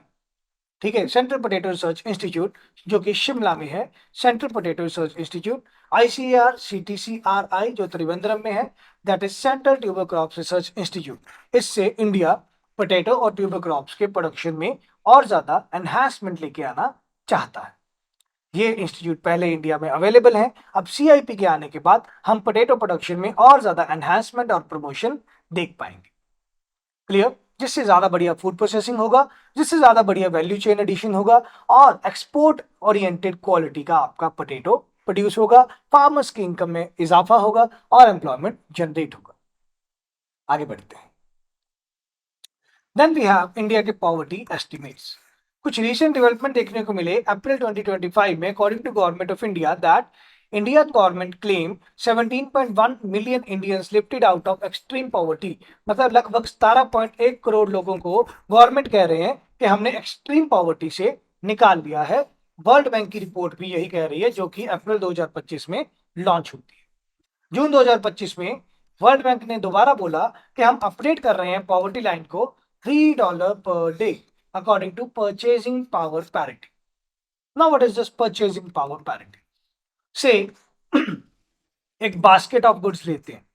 ठीक है, सेंट्रल पोटैटो रिसर्च इंस्टीट्यूट जो कि शिमला में है, central potato research institute. ICAR CTCRI जो त्रिवेंद्रम में है, that is central tuber crops research institute. इससे इंडिया पोटैटो और ट्यूबर क्रॉप्स के प्रोडक्शन में और ज्यादा एनहांसमेंट लेके आना चाहता है। ये इंस्टीट्यूट पहले इंडिया में अवेलेबल है, अब CIP के आने के बाद हम पोटैटो प्रोडक्शन में और ज्यादा एनहांसमेंट और प्रमोशन देख पाएंगे। क्लियर? जिससे ज्यादा बढ़िया फूड प्रोसेसिंग होगा, जिससे ज्यादा बढ़िया वैल्यू चेन एडिशन होगा और एक्सपोर्ट ओरिएंटेड क्वालिटी का आपका पोटैटो प्रोड्यूस होगा, फार्मर्स की इनकम में इजाफा होगा और एम्प्लॉयमेंट जनरेट होगा। आगे बढ़ते हैं। देन वी हैव इंडिया के पॉवर्टी एस्टिमेट्स। कुछ रीसेंट डेवलपमेंट देखने को मिले अप्रैल 2025 में, according to government of India, that Indian government claim 17.1 million Indians lifted out of extreme poverty. मतलब लगभग 17.1 करोड़ लोगों को गवर्नमेंट कह रहे हैं कि हमने एक्सट्रीम पॉवर्टी से निकाल लिया है। वर्ल्ड बैंक की रिपोर्ट भी यही कह रही है, जो कि अप्रैल 2025 में लॉन्च होती है। जून 2025 में वर्ल्ड बैंक ने दोबारा बोला कि हम अपडेट कर रहे हैं पॉवर्टी लाइन को $3 per day according to purchasing power parity. Now what is this purchasing power parity? से एक बास्केट ऑफ गुड्स लेते हैं।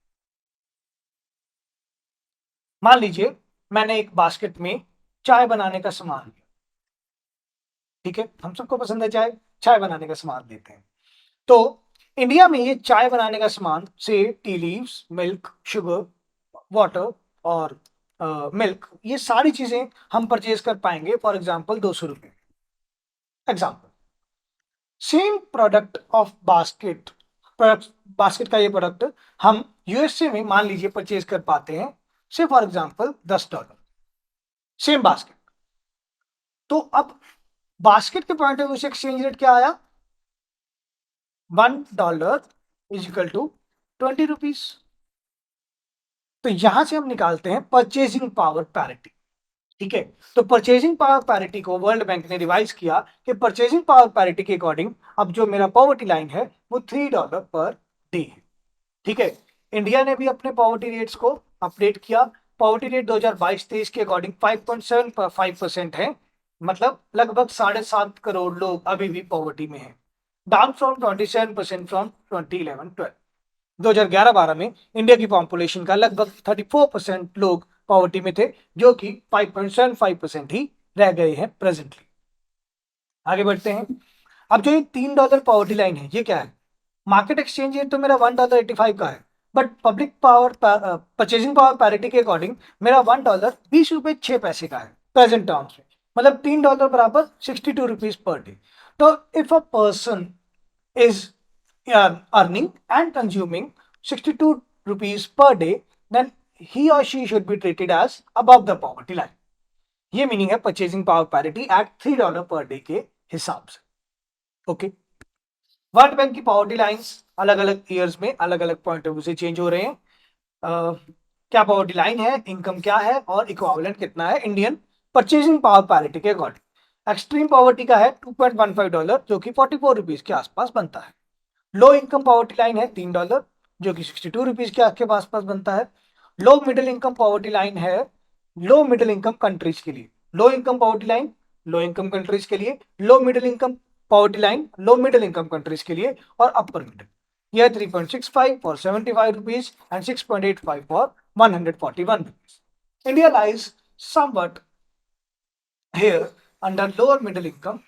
मान लीजिए मैंने एक बास्केट में चाय बनाने का सामान लिया। ठीक है, हम सबको पसंद है चाय, चाय बनाने का सामान लेते हैं। तो इंडिया में ये चाय बनाने का सामान से tea leaves, milk, sugar, water और मिल्क, ये सारी चीजें हम परचेज कर पाएंगे फॉर एग्जाम्पल 200 रुपए। Example, same product of basket, basket का ये प्रोडक्ट हम USA में मान लीजिए परचेज कर पाते हैं से फॉर एग्जाम्पल $10, सेम बास्केट। तो अब बास्केट के पॉइंट ऑफ व्यू से एक्सचेंज रेट क्या आया? $1 इज इक्वल टू 20 रुपीज। तो यहां से हम निकालते हैं परचेजिंग पावर पैरिटी। ठीक है, तो परचेजिंग पावर पैरिटी को वर्ल्ड बैंक ने रिवाइज किया कि परचेजिंग पावर पैरिटी के अकॉर्डिंग अब जो मेरा पॉवर्टी लाइन है वो $3 पर डे है। ठीक है, इंडिया ने भी अपने पॉवर्टी रेट्स को अपडेट किया। पॉवर्टी रेट 2022-23 के अकॉर्डिंग 5.75% है, मतलब लगभग 7.5 करोड़ लोग अभी भी पॉवर्टी में हैं, डाउन फ्रॉम 27% फ्रॉम 2011-12। 2011-12 में इंडिया की पॉपुलेशन का लगभग 34% लोग पॉवर्टी में थे, जो कि 5.75% ही रह गए हैं प्रेजेंटली। आगे बढ़ते हैं। अब जो ये $3 पॉवर्टी लाइन है, ये क्या है? मार्केट एक्सचेंज रेट तो मेरा $1.85 का है, but public power purchasing power parity के अकॉर्डिंग मेरा $1.20 का है प्रेजेंट टर्म्स में, मतलब $3 बराबर 62 रुपीज पर डे। तो if a person is earning and consuming 62 rupees per day, then he or she should be treated as above the poverty line. ये मीनिंग है purchasing power parity at $3 per day के हिसाब से। Okay, world bank की poverty lines अलग अलग years में अलग अलग पॉइंट ऑफ व्यू से चेंज हो रहे हैं। क्या पॉवर्टी लाइन है, इनकम क्या है और इक्विवेलेंट कितना है इंडियन परचेजिंग पावर पैरिटी के अकॉर्डिंग। एक्सट्रीम पॉवर्टी का है $2.15 जो कि 44 रुपीज के आसपास बनता है। लो इनकम पॉवर्टी लाइन है $3 जो कि 62 रुपीज के आसपास बनता है। Low middle income poverty line है लो मिडिल इनकम कंट्रीज के लिए। Low income poverty line low income countries के लिए, low middle income poverty line low middle income countries के लिए, और अपर मिडिल यह 3.65 for 75 rupees and 6.85 for 141 rupees. India lies somewhat here under lower middle income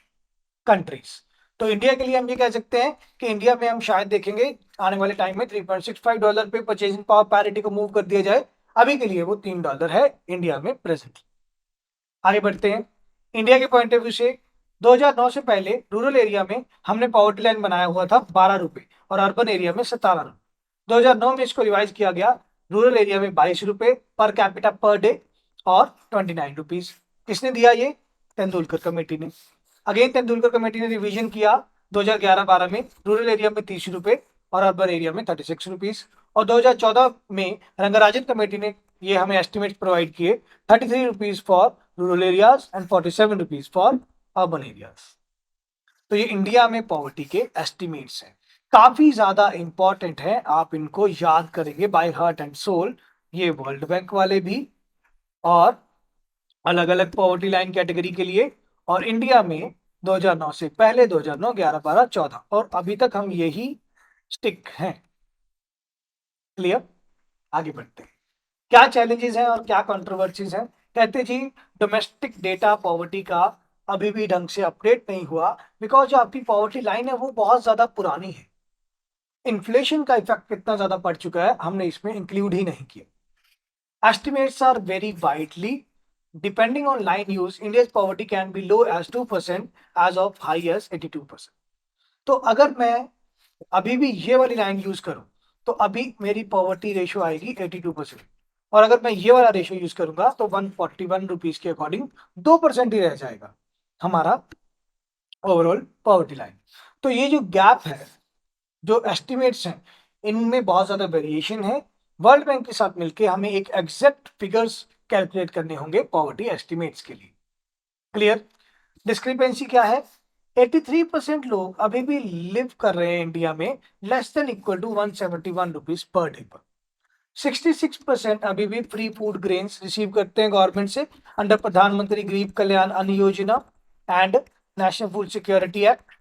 countries. तो India के लिए हम ये कह सकते हैं कि इंडिया में हम शायद देखेंगे आने वाले टाइम में $3.65 पे परचेजिंग पावर पैरिटी को मूव कर दिया जाए। अभी के लिए वो $3 है इंडिया में प्रेजेंट। आगे बढ़ते हैं। इंडिया के पॉइंट ऑफ व्यू से 2009 से पहले रूरल एरिया में हमने पॉवर्टी लाइन बनाया हुआ था 12 रुपए और अर्बन एरिया में 17 रुपए। 2009 में इसको रिवाइज किया गया, रूरल एरिया में 22 रुपए पर कैपिटा पर डे और 29 रुपीज। किसने दिया ये? तेंदुलकर कमेटी ने। अगेन तेंदुलकर कमेटी ने रिवीजन किया 2011-12 में, रूरल एरिया में 30 रुपए और अर्बन एरिया में 36 रुपीज। और 2014 में रंगराजन कमेटी ने ये हमें एस्टिमेट प्रोवाइड किए 33 rupees for rural areas and 47 rupees for urban areas. तो ये इंडिया में पॉवर्टी के एस्टिमेट्स हैं, काफी ज्यादा इंपॉर्टेंट है, आप इनको याद करेंगे बाय हार्ट एंड सोल। ये वर्ल्ड बैंक वाले भी और अलग अलग पॉवर्टी लाइन कैटेगरी के लिए, और इंडिया में 2009 से पहले 2009, 11, 12, 14 और अभी तक हम यही स्टिक हैं। क्लियर? आगे बढ़ते हैं। क्या चैलेंजेस हैं और क्या कंट्रोवर्सीज हैं? कहते जी डोमेस्टिक डेटा पॉवर्टी का अभी भी ढंग से अपडेट नहीं हुआ, बिकॉज जो आपकी पॉवर्टी लाइन है वो बहुत ज्यादा पुरानी है। इन्फ्लेशन का इफेक्ट कितना ज्यादा पड़ चुका है हमने इसमें इंक्लूड ही नहीं किया। Estimates are very widely depending on line use. India's poverty can be low as 2% as of high as 82%। तो अगर मैं अभी भी ये वाली लाइन यूज करूं तो अभी मेरी पॉवर्टी रेशियो आएगी 82%। और अगर मैं ये वाला रेशियो यूज करूंगा तो 141 रुपीज के अकॉर्डिंग 2% ही रह जाएगा हमारा ओवरऑल पॉवर्टी लाइन। तो ये जो गैप है, जो एस्टिमेट्स हैं, इनमें बहुत ज्यादा वेरिएशन है। वर्ल्ड बैंक के साथ मिलकर हमें एक एग्जैक्ट फिगर्स कैलकुलेट करने होंगे पॉवर्टी एस्टिमेट्स के लिए। क्लियर? डिस्क्रिपेंसी क्या है? 83% लोग अभी भी लिव कर रहे हैं इंडिया में less than equal to 171 rupees पर डे पर। 66% अभी भी फ्री फूड ग्रेन्स रिसीव करते हैं गवर्नमेंट से अंडर प्रधानमंत्री गरीब कल्याण अन्न योजना and national food security act.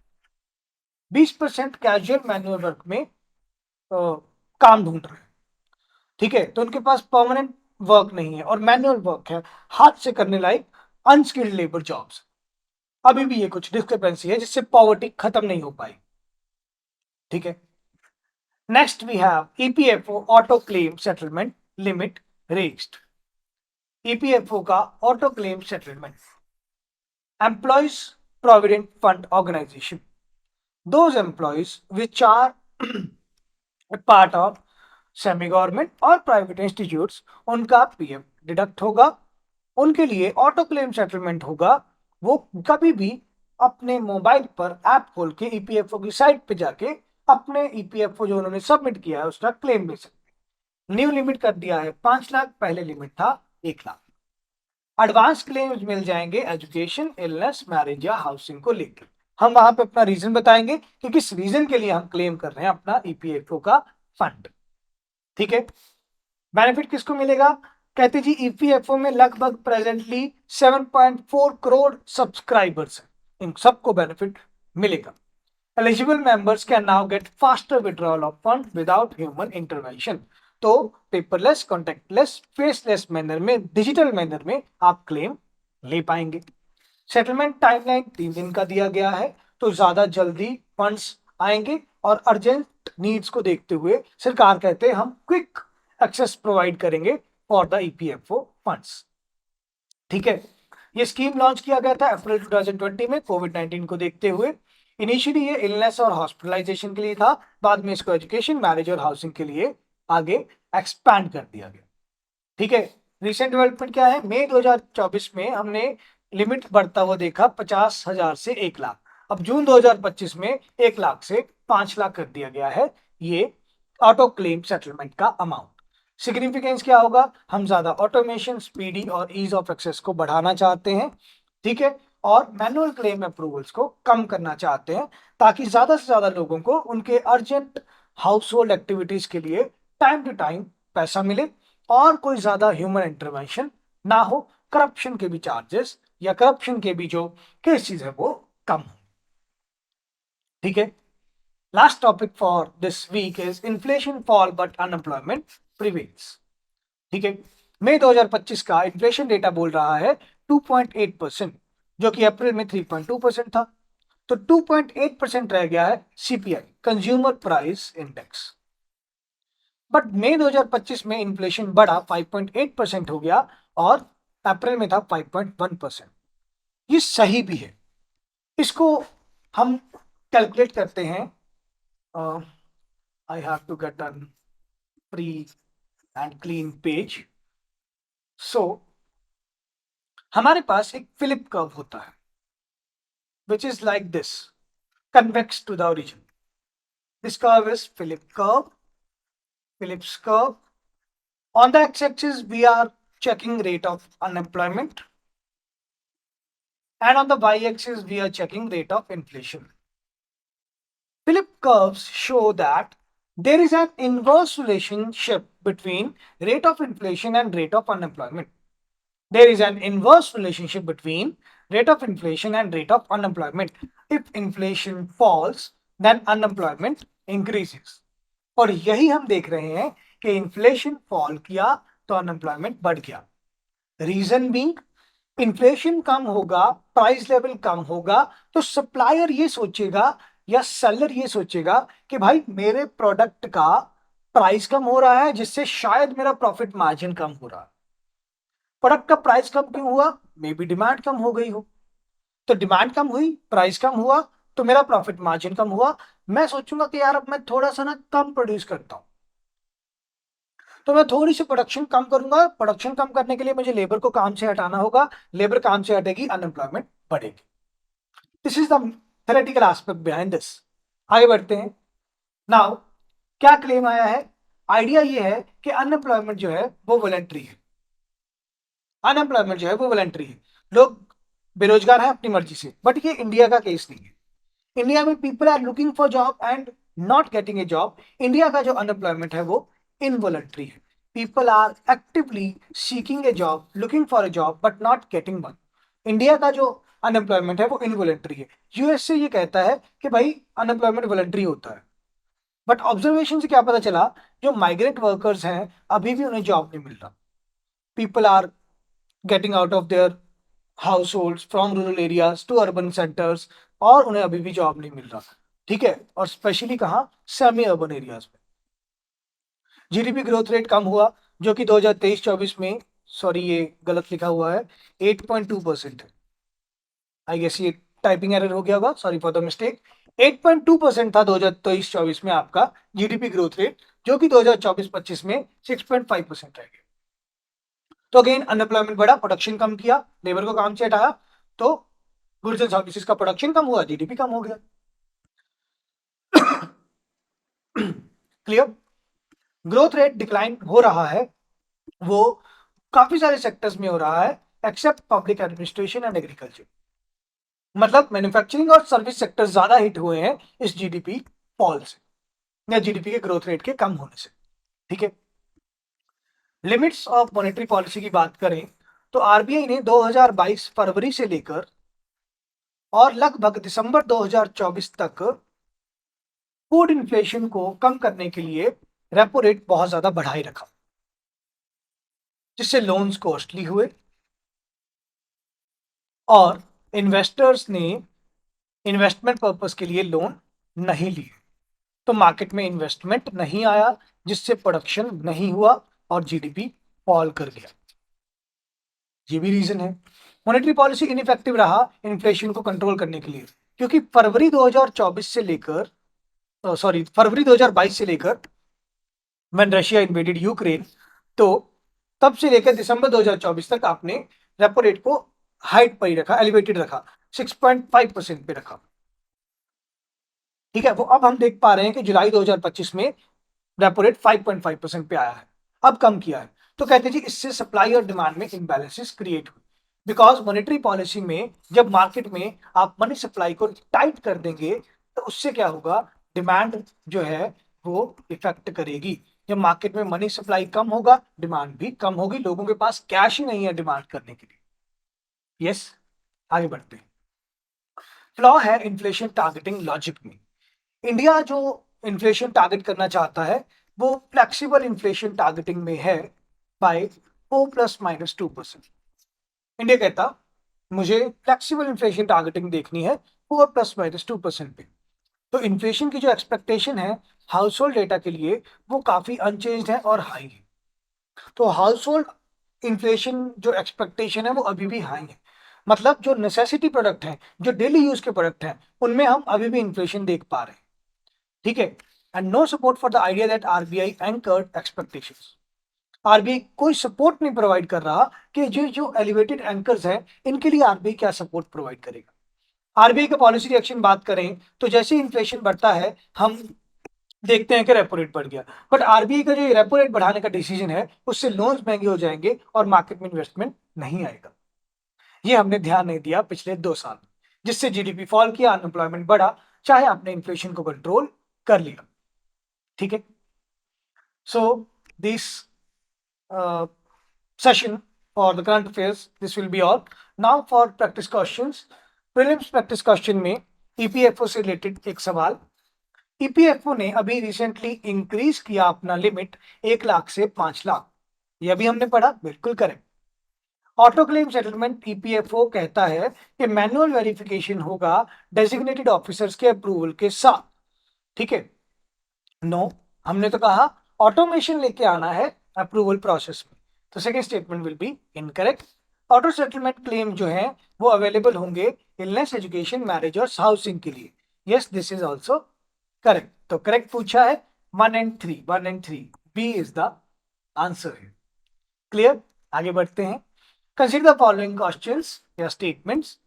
20% casual manual work में काम ढूंढ रहे हैं। ठीक है, तो उनके पास परमानेंट वर्क नहीं है और मैनुअल वर्क है, हाथ से करने लायक अनस्किल्ड लेबर जॉब्स। अभी भी ये कुछ डिस्क्रिपेंसी है जिससे पॉवर्टी खत्म नहीं हो पाई। ठीक है, next we have EPFO auto claim settlement limit raised. EPFO का auto claim settlement, employees provident fund organisation, those employees which are part of semi government और प्राइवेट इंस्टीट्यूट्स, उनका पीएफ डिडक्ट होगा। उनके लिए ऑटो क्लेम सेटलमेंट होगा। वो कभी भी अपने मोबाइल पर ऐप खोल के ईपीएफओ की साइट पे जाके अपने ईपीएफओ जो उन्होंने सबमिट किया है उसका क्लेम ले सकते। न्यू लिमिट कर दिया है 5 लाख, पहले लिमिट था 1 लाख। एडवांस क्लेम्स मिल जाएंगे एजुकेशन, इलनेस, मैरिज या हाउसिंग को लेकर। हम वहां पे अपना रीजन बताएंगे कि किस रीजन के लिए हम क्लेम कर रहे हैं अपना ईपीएफओ का फंड। ठीक है, बेनिफिट किसको मिलेगा? कहते जी ईपीएफओ में लगभग प्रेजेंटली 7.4 करोड़ सब्सक्राइबर्स हैं, इन सबको बेनिफिट मिलेगा। Eligible members can now get faster withdrawal of fund without human intervention. तो पेपरलेस, कॉन्टेक्टलेस, फेसलेस मैनर में, डिजिटल मैनर में आप क्लेम ले पाएंगे। सेटलमेंट टाइमलाइन 3 दिन का दिया गया है, तो ज्यादा जल्दी फंड्स आएंगे और अर्जेंट नीड्स को देखते हुए सरकार कहते हैं हम क्विक एक्सेस प्रोवाइड करेंगे फॉर द ईपीएफओ फंड्स। ठीक है, ये स्कीम लॉन्च किया गया था अप्रैल 2020 में कोविड-19 को देखते हुए। इनिशियली ये इलनेस और हॉस्पिटलाइजेशन के लिए था, बाद में इसको एजुकेशन, मैरिज और हाउसिंग के लिए आगे एक्सपैंड कर दिया गया। ठीक है, रिसेंट डेवलपमेंट क्या है? मई 2024 में हमने लिमिट बढ़ता हुआ देखा 50,000 से 1 लाख। अब जून 2025 में 1 लाख से 5 लाख कर दिया गया है ये ऑटो क्लेम सेटलमेंट का अमाउंट। सिग्निफिकेंस क्या होगा? हम ज्यादा ऑटोमेशन, स्पीडी और ईज ऑफ एक्सेस को बढ़ाना चाहते हैं। ठीक है, और मैनुअल क्लेम अप्रूवल्स को कम करना चाहते हैं ताकि ज्यादा से ज्यादा लोगों को उनके अर्जेंट हाउस होल्ड एक्टिविटीज के लिए टाइम टू टाइम पैसा मिले और कोई ज्यादा ह्यूमन इंटरवेंशन ना हो, करप्शन के भी चार्जेस या करप्शन के भी जो केसेस है वो कम हो। ठीक है, last topic for this week is inflation fall but unemployment prevails. ठीक है, मई 2025 का इन्फ्लेशन डेटा बोल रहा है 2.8%, जो कि अप्रैल में 3.2% था। तो 2.8% रह गया है CPI, consumer price index. But May 2025 में इन्फ्लेशन बढ़ा 5.8% हो गया और अप्रैल में था 5.1%। ये सही भी है। इसको हम कैलकुलेट करते हैं। I have to get a free and clean page. So हमारे पास एक फिलिप कर्व होता है which is like this, convex to the origin. This curve is Phillips curve. On the x-axis, we are checking rate of unemployment, and on the y-axis, we are checking rate of inflation. Phillips curves show that there is an inverse relationship between rate of inflation and rate of unemployment. There is an inverse relationship between rate of inflation and rate of unemployment. If inflation falls, then unemployment increases. और यही हम देख रहे हैं कि inflation fall किया तो unemployment बढ़ गया। रीजन बीइंग, इन्फ्लेशन कम होगा, प्राइस लेवल कम होगा, तो सप्लायर ये सोचेगा या सेलर ये सोचेगा कि भाई मेरे प्रोडक्ट का प्राइस कम हो रहा है, जिससे शायद मेरा प्रॉफिट मार्जिन कम हो रहा है। प्रोडक्ट का प्राइस कम क्यों हुआ? मे बी डिमांड कम हो गई हो। तो डिमांड कम हुई, प्राइस कम हुआ, तो मेरा प्रॉफिट मार्जिन कम हुआ। मैं सोचूंगा कि यार अब मैं थोड़ा सा ना कम प्रोड्यूस करता हूं, तो मैं थोड़ी सी प्रोडक्शन कम करूंगा। प्रोडक्शन कम करने के लिए मुझे लेबर को काम से हटाना होगा, लेबर काम से हटेगी, अनएम्प्लॉयमेंट बढ़ेगी। This is the theoretical aspect behind this. आगे बढ़ते हैं। नाउ क्या क्लेम आया है? आइडिया ये है कि अनएम्प्लॉयमेंट जो है वो वॉलंटरी है। अनएम्प्लॉयमेंट जो है वो वॉलंटरी है, लोग बेरोजगार हैं अपनी मर्जी से। बट ये इंडिया का केस नहीं है। इंडिया में people are looking for job and not getting a job. India का जो अनएम्प्लॉयमेंट है वो इनवॉलंटरी है। People are actively seeking a job, looking for a job but not getting one. India का जो अनएम्प्लॉयमेंट है वो इनवॉलंटरी है। यूएस से ये कहता है कि भाई अनएम्प्लॉयमेंट वॉलंटरी होता है। बट ऑब्जर्वेशन से क्या पता चला, जो माइग्रेंट वर्कर्स हैं अभी भी उन्हें जॉब नहीं मिल रहा। People are getting out of their household from rural areas to urban centres, और उन्हें अभी भी जॉब नहीं मिल रहा। ठीक है, और स्पेशली कहाँ? सेमी अर्बन एरियाज में। जीडीपी ग्रोथ रेट कम हुआ, जो कि 2023-24 में, सॉरी ये गलत लिखा हुआ है, 8.2% है। आई गेस ये टाइपिंग एरर हो गया होगा, सॉरी फॉर द मिस्टेक। 8.2% था 2023-24 में आपका जीडीपी ग्रोथ रेट, जो कि 2024-25 में 6.5% रह गया। तो अगेन अनएम्प्लॉयमेंट बढ़ा, प्रोडक्शन कम किया, लेबर को काम से हटाया, तो गुड्स एंड सर्विसेज का प्रोडक्शन कम हुआ, जीडीपी कम हो गया। क्लियर? ग्रोथ रेट डिक्लाइन हो रहा है, वो काफी सारे सेक्टर्स में हो रहा है except public administration and agriculture. मतलब मैन्युफैक्चरिंग और सर्विस सेक्टर ज्यादा हिट हुए हैं इस जीडीपी फॉल से, या जीडीपी के ग्रोथ रेट के कम होने से। ठीक है, लिमिट्स ऑफ मॉनेटरी पॉलिसी की बात करें तो आरबीआई ने 2022 फरवरी से लेकर और लगभग दिसंबर 2024 तक फूड इन्फ्लेशन को कम करने के लिए रेपो रेट बहुत ज्यादा बढ़ाए रखा, जिससे लोन्स कॉस्टली हुए और इन्वेस्टर्स ने इन्वेस्टमेंट पर्पस के लिए लोन नहीं लिए, तो मार्केट में इन्वेस्टमेंट नहीं आया, जिससे प्रोडक्शन नहीं हुआ और जीडीपी फॉल कर गया। ये भी रीजन है। मॉनेटरी पॉलिसी इनइफेक्टिव रहा इन्फ्लेशन को कंट्रोल करने के लिए, क्योंकि फरवरी 2024 से लेकर, सॉरी फरवरी 2022 से लेकर व्हेन रशिया इन्वेडेड यूक्रेन, तो तब से लेकर दिसंबर 2024 तक आपने रेपो रेट को हाइट पर ही रखा, एलिवेटेड रखा, 6.5% पे रखा। ठीक है, वो अब हम देख पा रहे हैं कि जुलाई 2025 में रेपो रेट 5.5% पे आया है, अब कम किया है। तो कहते हैं जी इससे सप्लाई और डिमांड में इम्बैलेंसेस क्रिएट हुए। बिकॉज मॉनेटरी पॉलिसी में जब मार्केट में आप मनी सप्लाई को टाइट कर देंगे, तो उससे क्या होगा, डिमांड जो है वो इफेक्ट करेगी। जब मार्केट में मनी सप्लाई कम होगा, डिमांड भी कम होगी, लोगों के पास कैश ही नहीं है डिमांड करने के लिए। यस, आगे बढ़ते हैं। फ्लॉ है इन्फ्लेशन टारगेटिंग लॉजिक में। इंडिया जो इन्फ्लेशन टारगेट करना चाहता है वो फ्लेक्सिबल इन्फ्लेशन टारगेटिंग में है बाय 4 ± 2%। इंडिया कहता मुझे फ्लेक्सिबल इन्फ्लेशन टारगेटिंग देखनी है 4 ± 2% पे। तो इन्फ्लेशन की जो एक्सपेक्टेशन है हाउस होल्ड डेटा के लिए वो काफी अनचेंज्ड है और हाई है। तो हाउस होल्ड इन्फ्लेशन जो एक्सपेक्टेशन है वो अभी भी हाई है। मतलब जो नेसेसिटी प्रोडक्ट है, जो डेली यूज के प्रोडक्ट हैं, उनमें हम अभी भी इन्फ्लेशन देख पा रहे हैं। ठीक है। And no support for the idea that RBI anchored expectations. RBI कोई सपोर्ट नहीं प्रोवाइड कर रहा कि जो जो एलिवेटेड एंकर्स हैं, इनके लिए आरबीआई क्या सपोर्ट प्रोवाइड करेगा। आरबीआई का पॉलिसी रिएक्शन बात करें तो जैसे इन्फ्लेशन बढ़ता है, हम देखते हैं कि रेपो रेट बढ़ गया, बट आरबीआई का जो रेपो रेट बढ़ाने का डिसीजन है, उससे लोन्स महंगे हो जाएंगे और मार्केट में इन्वेस्टमेंट नहीं आएगा। ये हमने ध्यान नहीं दिया पिछले 2 साल, जिससे जीडीपी फॉल किया, अनएम्प्लॉयमेंट बढ़ा, चाहे आपने इन्फ्लेशन को कंट्रोल कर लिया। ठीक है। So this session for the current affairs, this will be all. Now for practice questions. Prelims practice question में ईपीएफओ से रिलेटेड एक सवाल। ईपीएफओ ने अभी रिसेंटली इंक्रीज किया अपना लिमिट 1 लाख से 5 लाख। ये अभी हमने पढ़ा, बिल्कुल correct. Auto claim settlement EPFO कहता है कि मैनुअल वेरिफिकेशन होगा डेजिग्नेटेड ऑफिसर्स के अप्रूवल के साथ। ठीक है। नो, हमने तो कहा ऑटोमेशन लेके आना है अप्रूवल प्रोसेस में, तो second statement will be incorrect. Auto settlement claim जो है वो अवेलेबल होंगे इलनेस, एजुकेशन, मैरिज और हाउसिंग के लिए। Yes, this is also correct. तो करेक्ट पूछा है 1 and 3 B is the answer है। क्लियर, आगे बढ़ते हैं। कंसिडर द फॉलोइंग क्वेश्चंस या statements.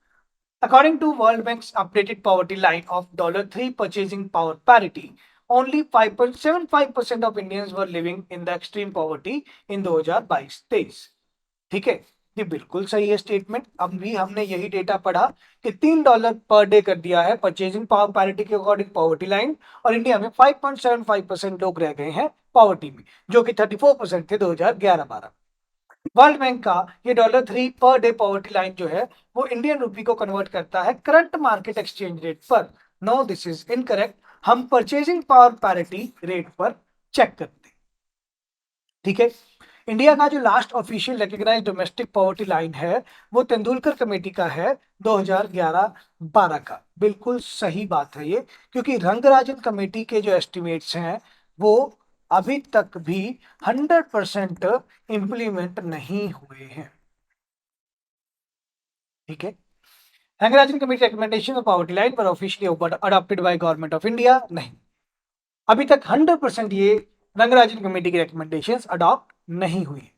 According to World Bank's updated poverty line of $3 purchasing power parity, only 5.75% of Indians were living in the extreme poverty in 2022-23। ठीक है, ये बिल्कुल सही है स्टेटमेंट। अब भी हमने यही डेटा पढ़ा कि $3 पर डे कर दिया है परचेजिंग पावर पैरिटी के अकॉर्डिंग पॉवर्टी लाइन, और इंडिया में 5.75% लोग रह गए हैं पॉवर्टी में, जो कि 34% थे 2011-12। वर्ल्ड बैंक का ये $3 पर डे पॉवर्टी लाइन जो है वो इंडियन रूपी को कन्वर्ट करता है करंट मार्केट एक्सचेंज रेट पर। No, this is incorrect. हम परचेजिंग पावर पैरिटी रेट पर चेक करते हैं। ठीक है। इंडिया का जो last official recognised domestic poverty line है वो तेंदुलकर कमेटी का है 2011-12 का। बिल्कुल सही बात है ये, क्योंकि रंगराजन कमेटी के जो एस्टिमेट्स हैं वो अभी तक भी 100% इंप्लीमेंट नहीं हुए हैं। ठीक है। Rangarajan committee recommendation of poverty line पर officially adopted by government of India नहीं, अभी तक 100% ये रंगराजन कमेटी की रिकमेंडेशंस अडॉप्ट नहीं हुई है।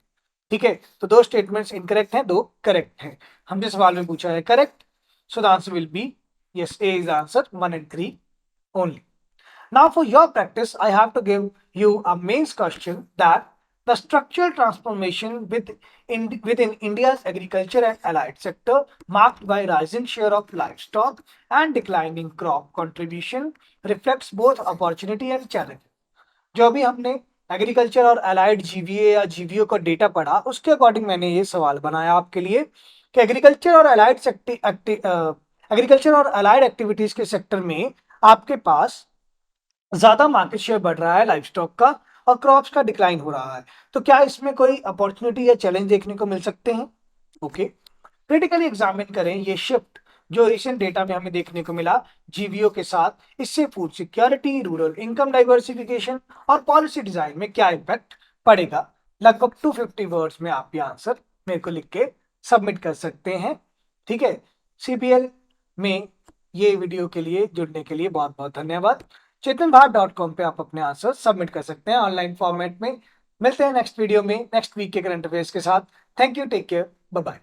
ठीक है। तो 2 स्टेटमेंट्स इनकरेक्ट हैं, 2 करेक्ट हैं। हमसे सवाल में पूछा है correct, so the answer will be yes, A is answer 1 and 3 only. Now for your practice, I have to give you a mains question that the structural transformation within India's agriculture and allied sector, marked by rising share of livestock and declining crop contribution, reflects both opportunity and challenge. जो अभी हमने agriculture और allied GVA या जीवीओ का data पढ़ा, उसके according मैंने ये सवाल बनाया आपके लिए कि एग्रीकल्चर और अलाइड एक्टिविटीज के सेक्टर में आपके पास ज्यादा मार्केट शेयर बढ़ रहा है लाइफ स्टॉक का और क्रॉप्स का डिक्लाइन हो रहा है, तो क्या इसमें कोई अपॉर्चुनिटी या चैलेंज देखने को मिल सकते हैं। ओके। क्रिटिकली एग्जामिन करें ये शिफ्ट जो रिसेंट डेटा में हमें देखने को मिला जीवीओ के साथ, इससे food security, rural income diversification और पॉलिसी डिजाइन में क्या इम्पैक्ट पड़ेगा। लगभग 250 वर्ड्स में आप ये आंसर मेरे को लिख के सबमिट कर सकते हैं। ठीक है। सीपीएल में ये वीडियो के लिए जुड़ने के लिए बहुत बहुत धन्यवाद। chetanbharat.com पे आप अपने आंसर सबमिट कर सकते हैं ऑनलाइन फॉर्मेट में। मिलते हैं नेक्स्ट वीडियो में नेक्स्ट वीक के करंट अफेयर्स के साथ। Thank you, take care, bye bye.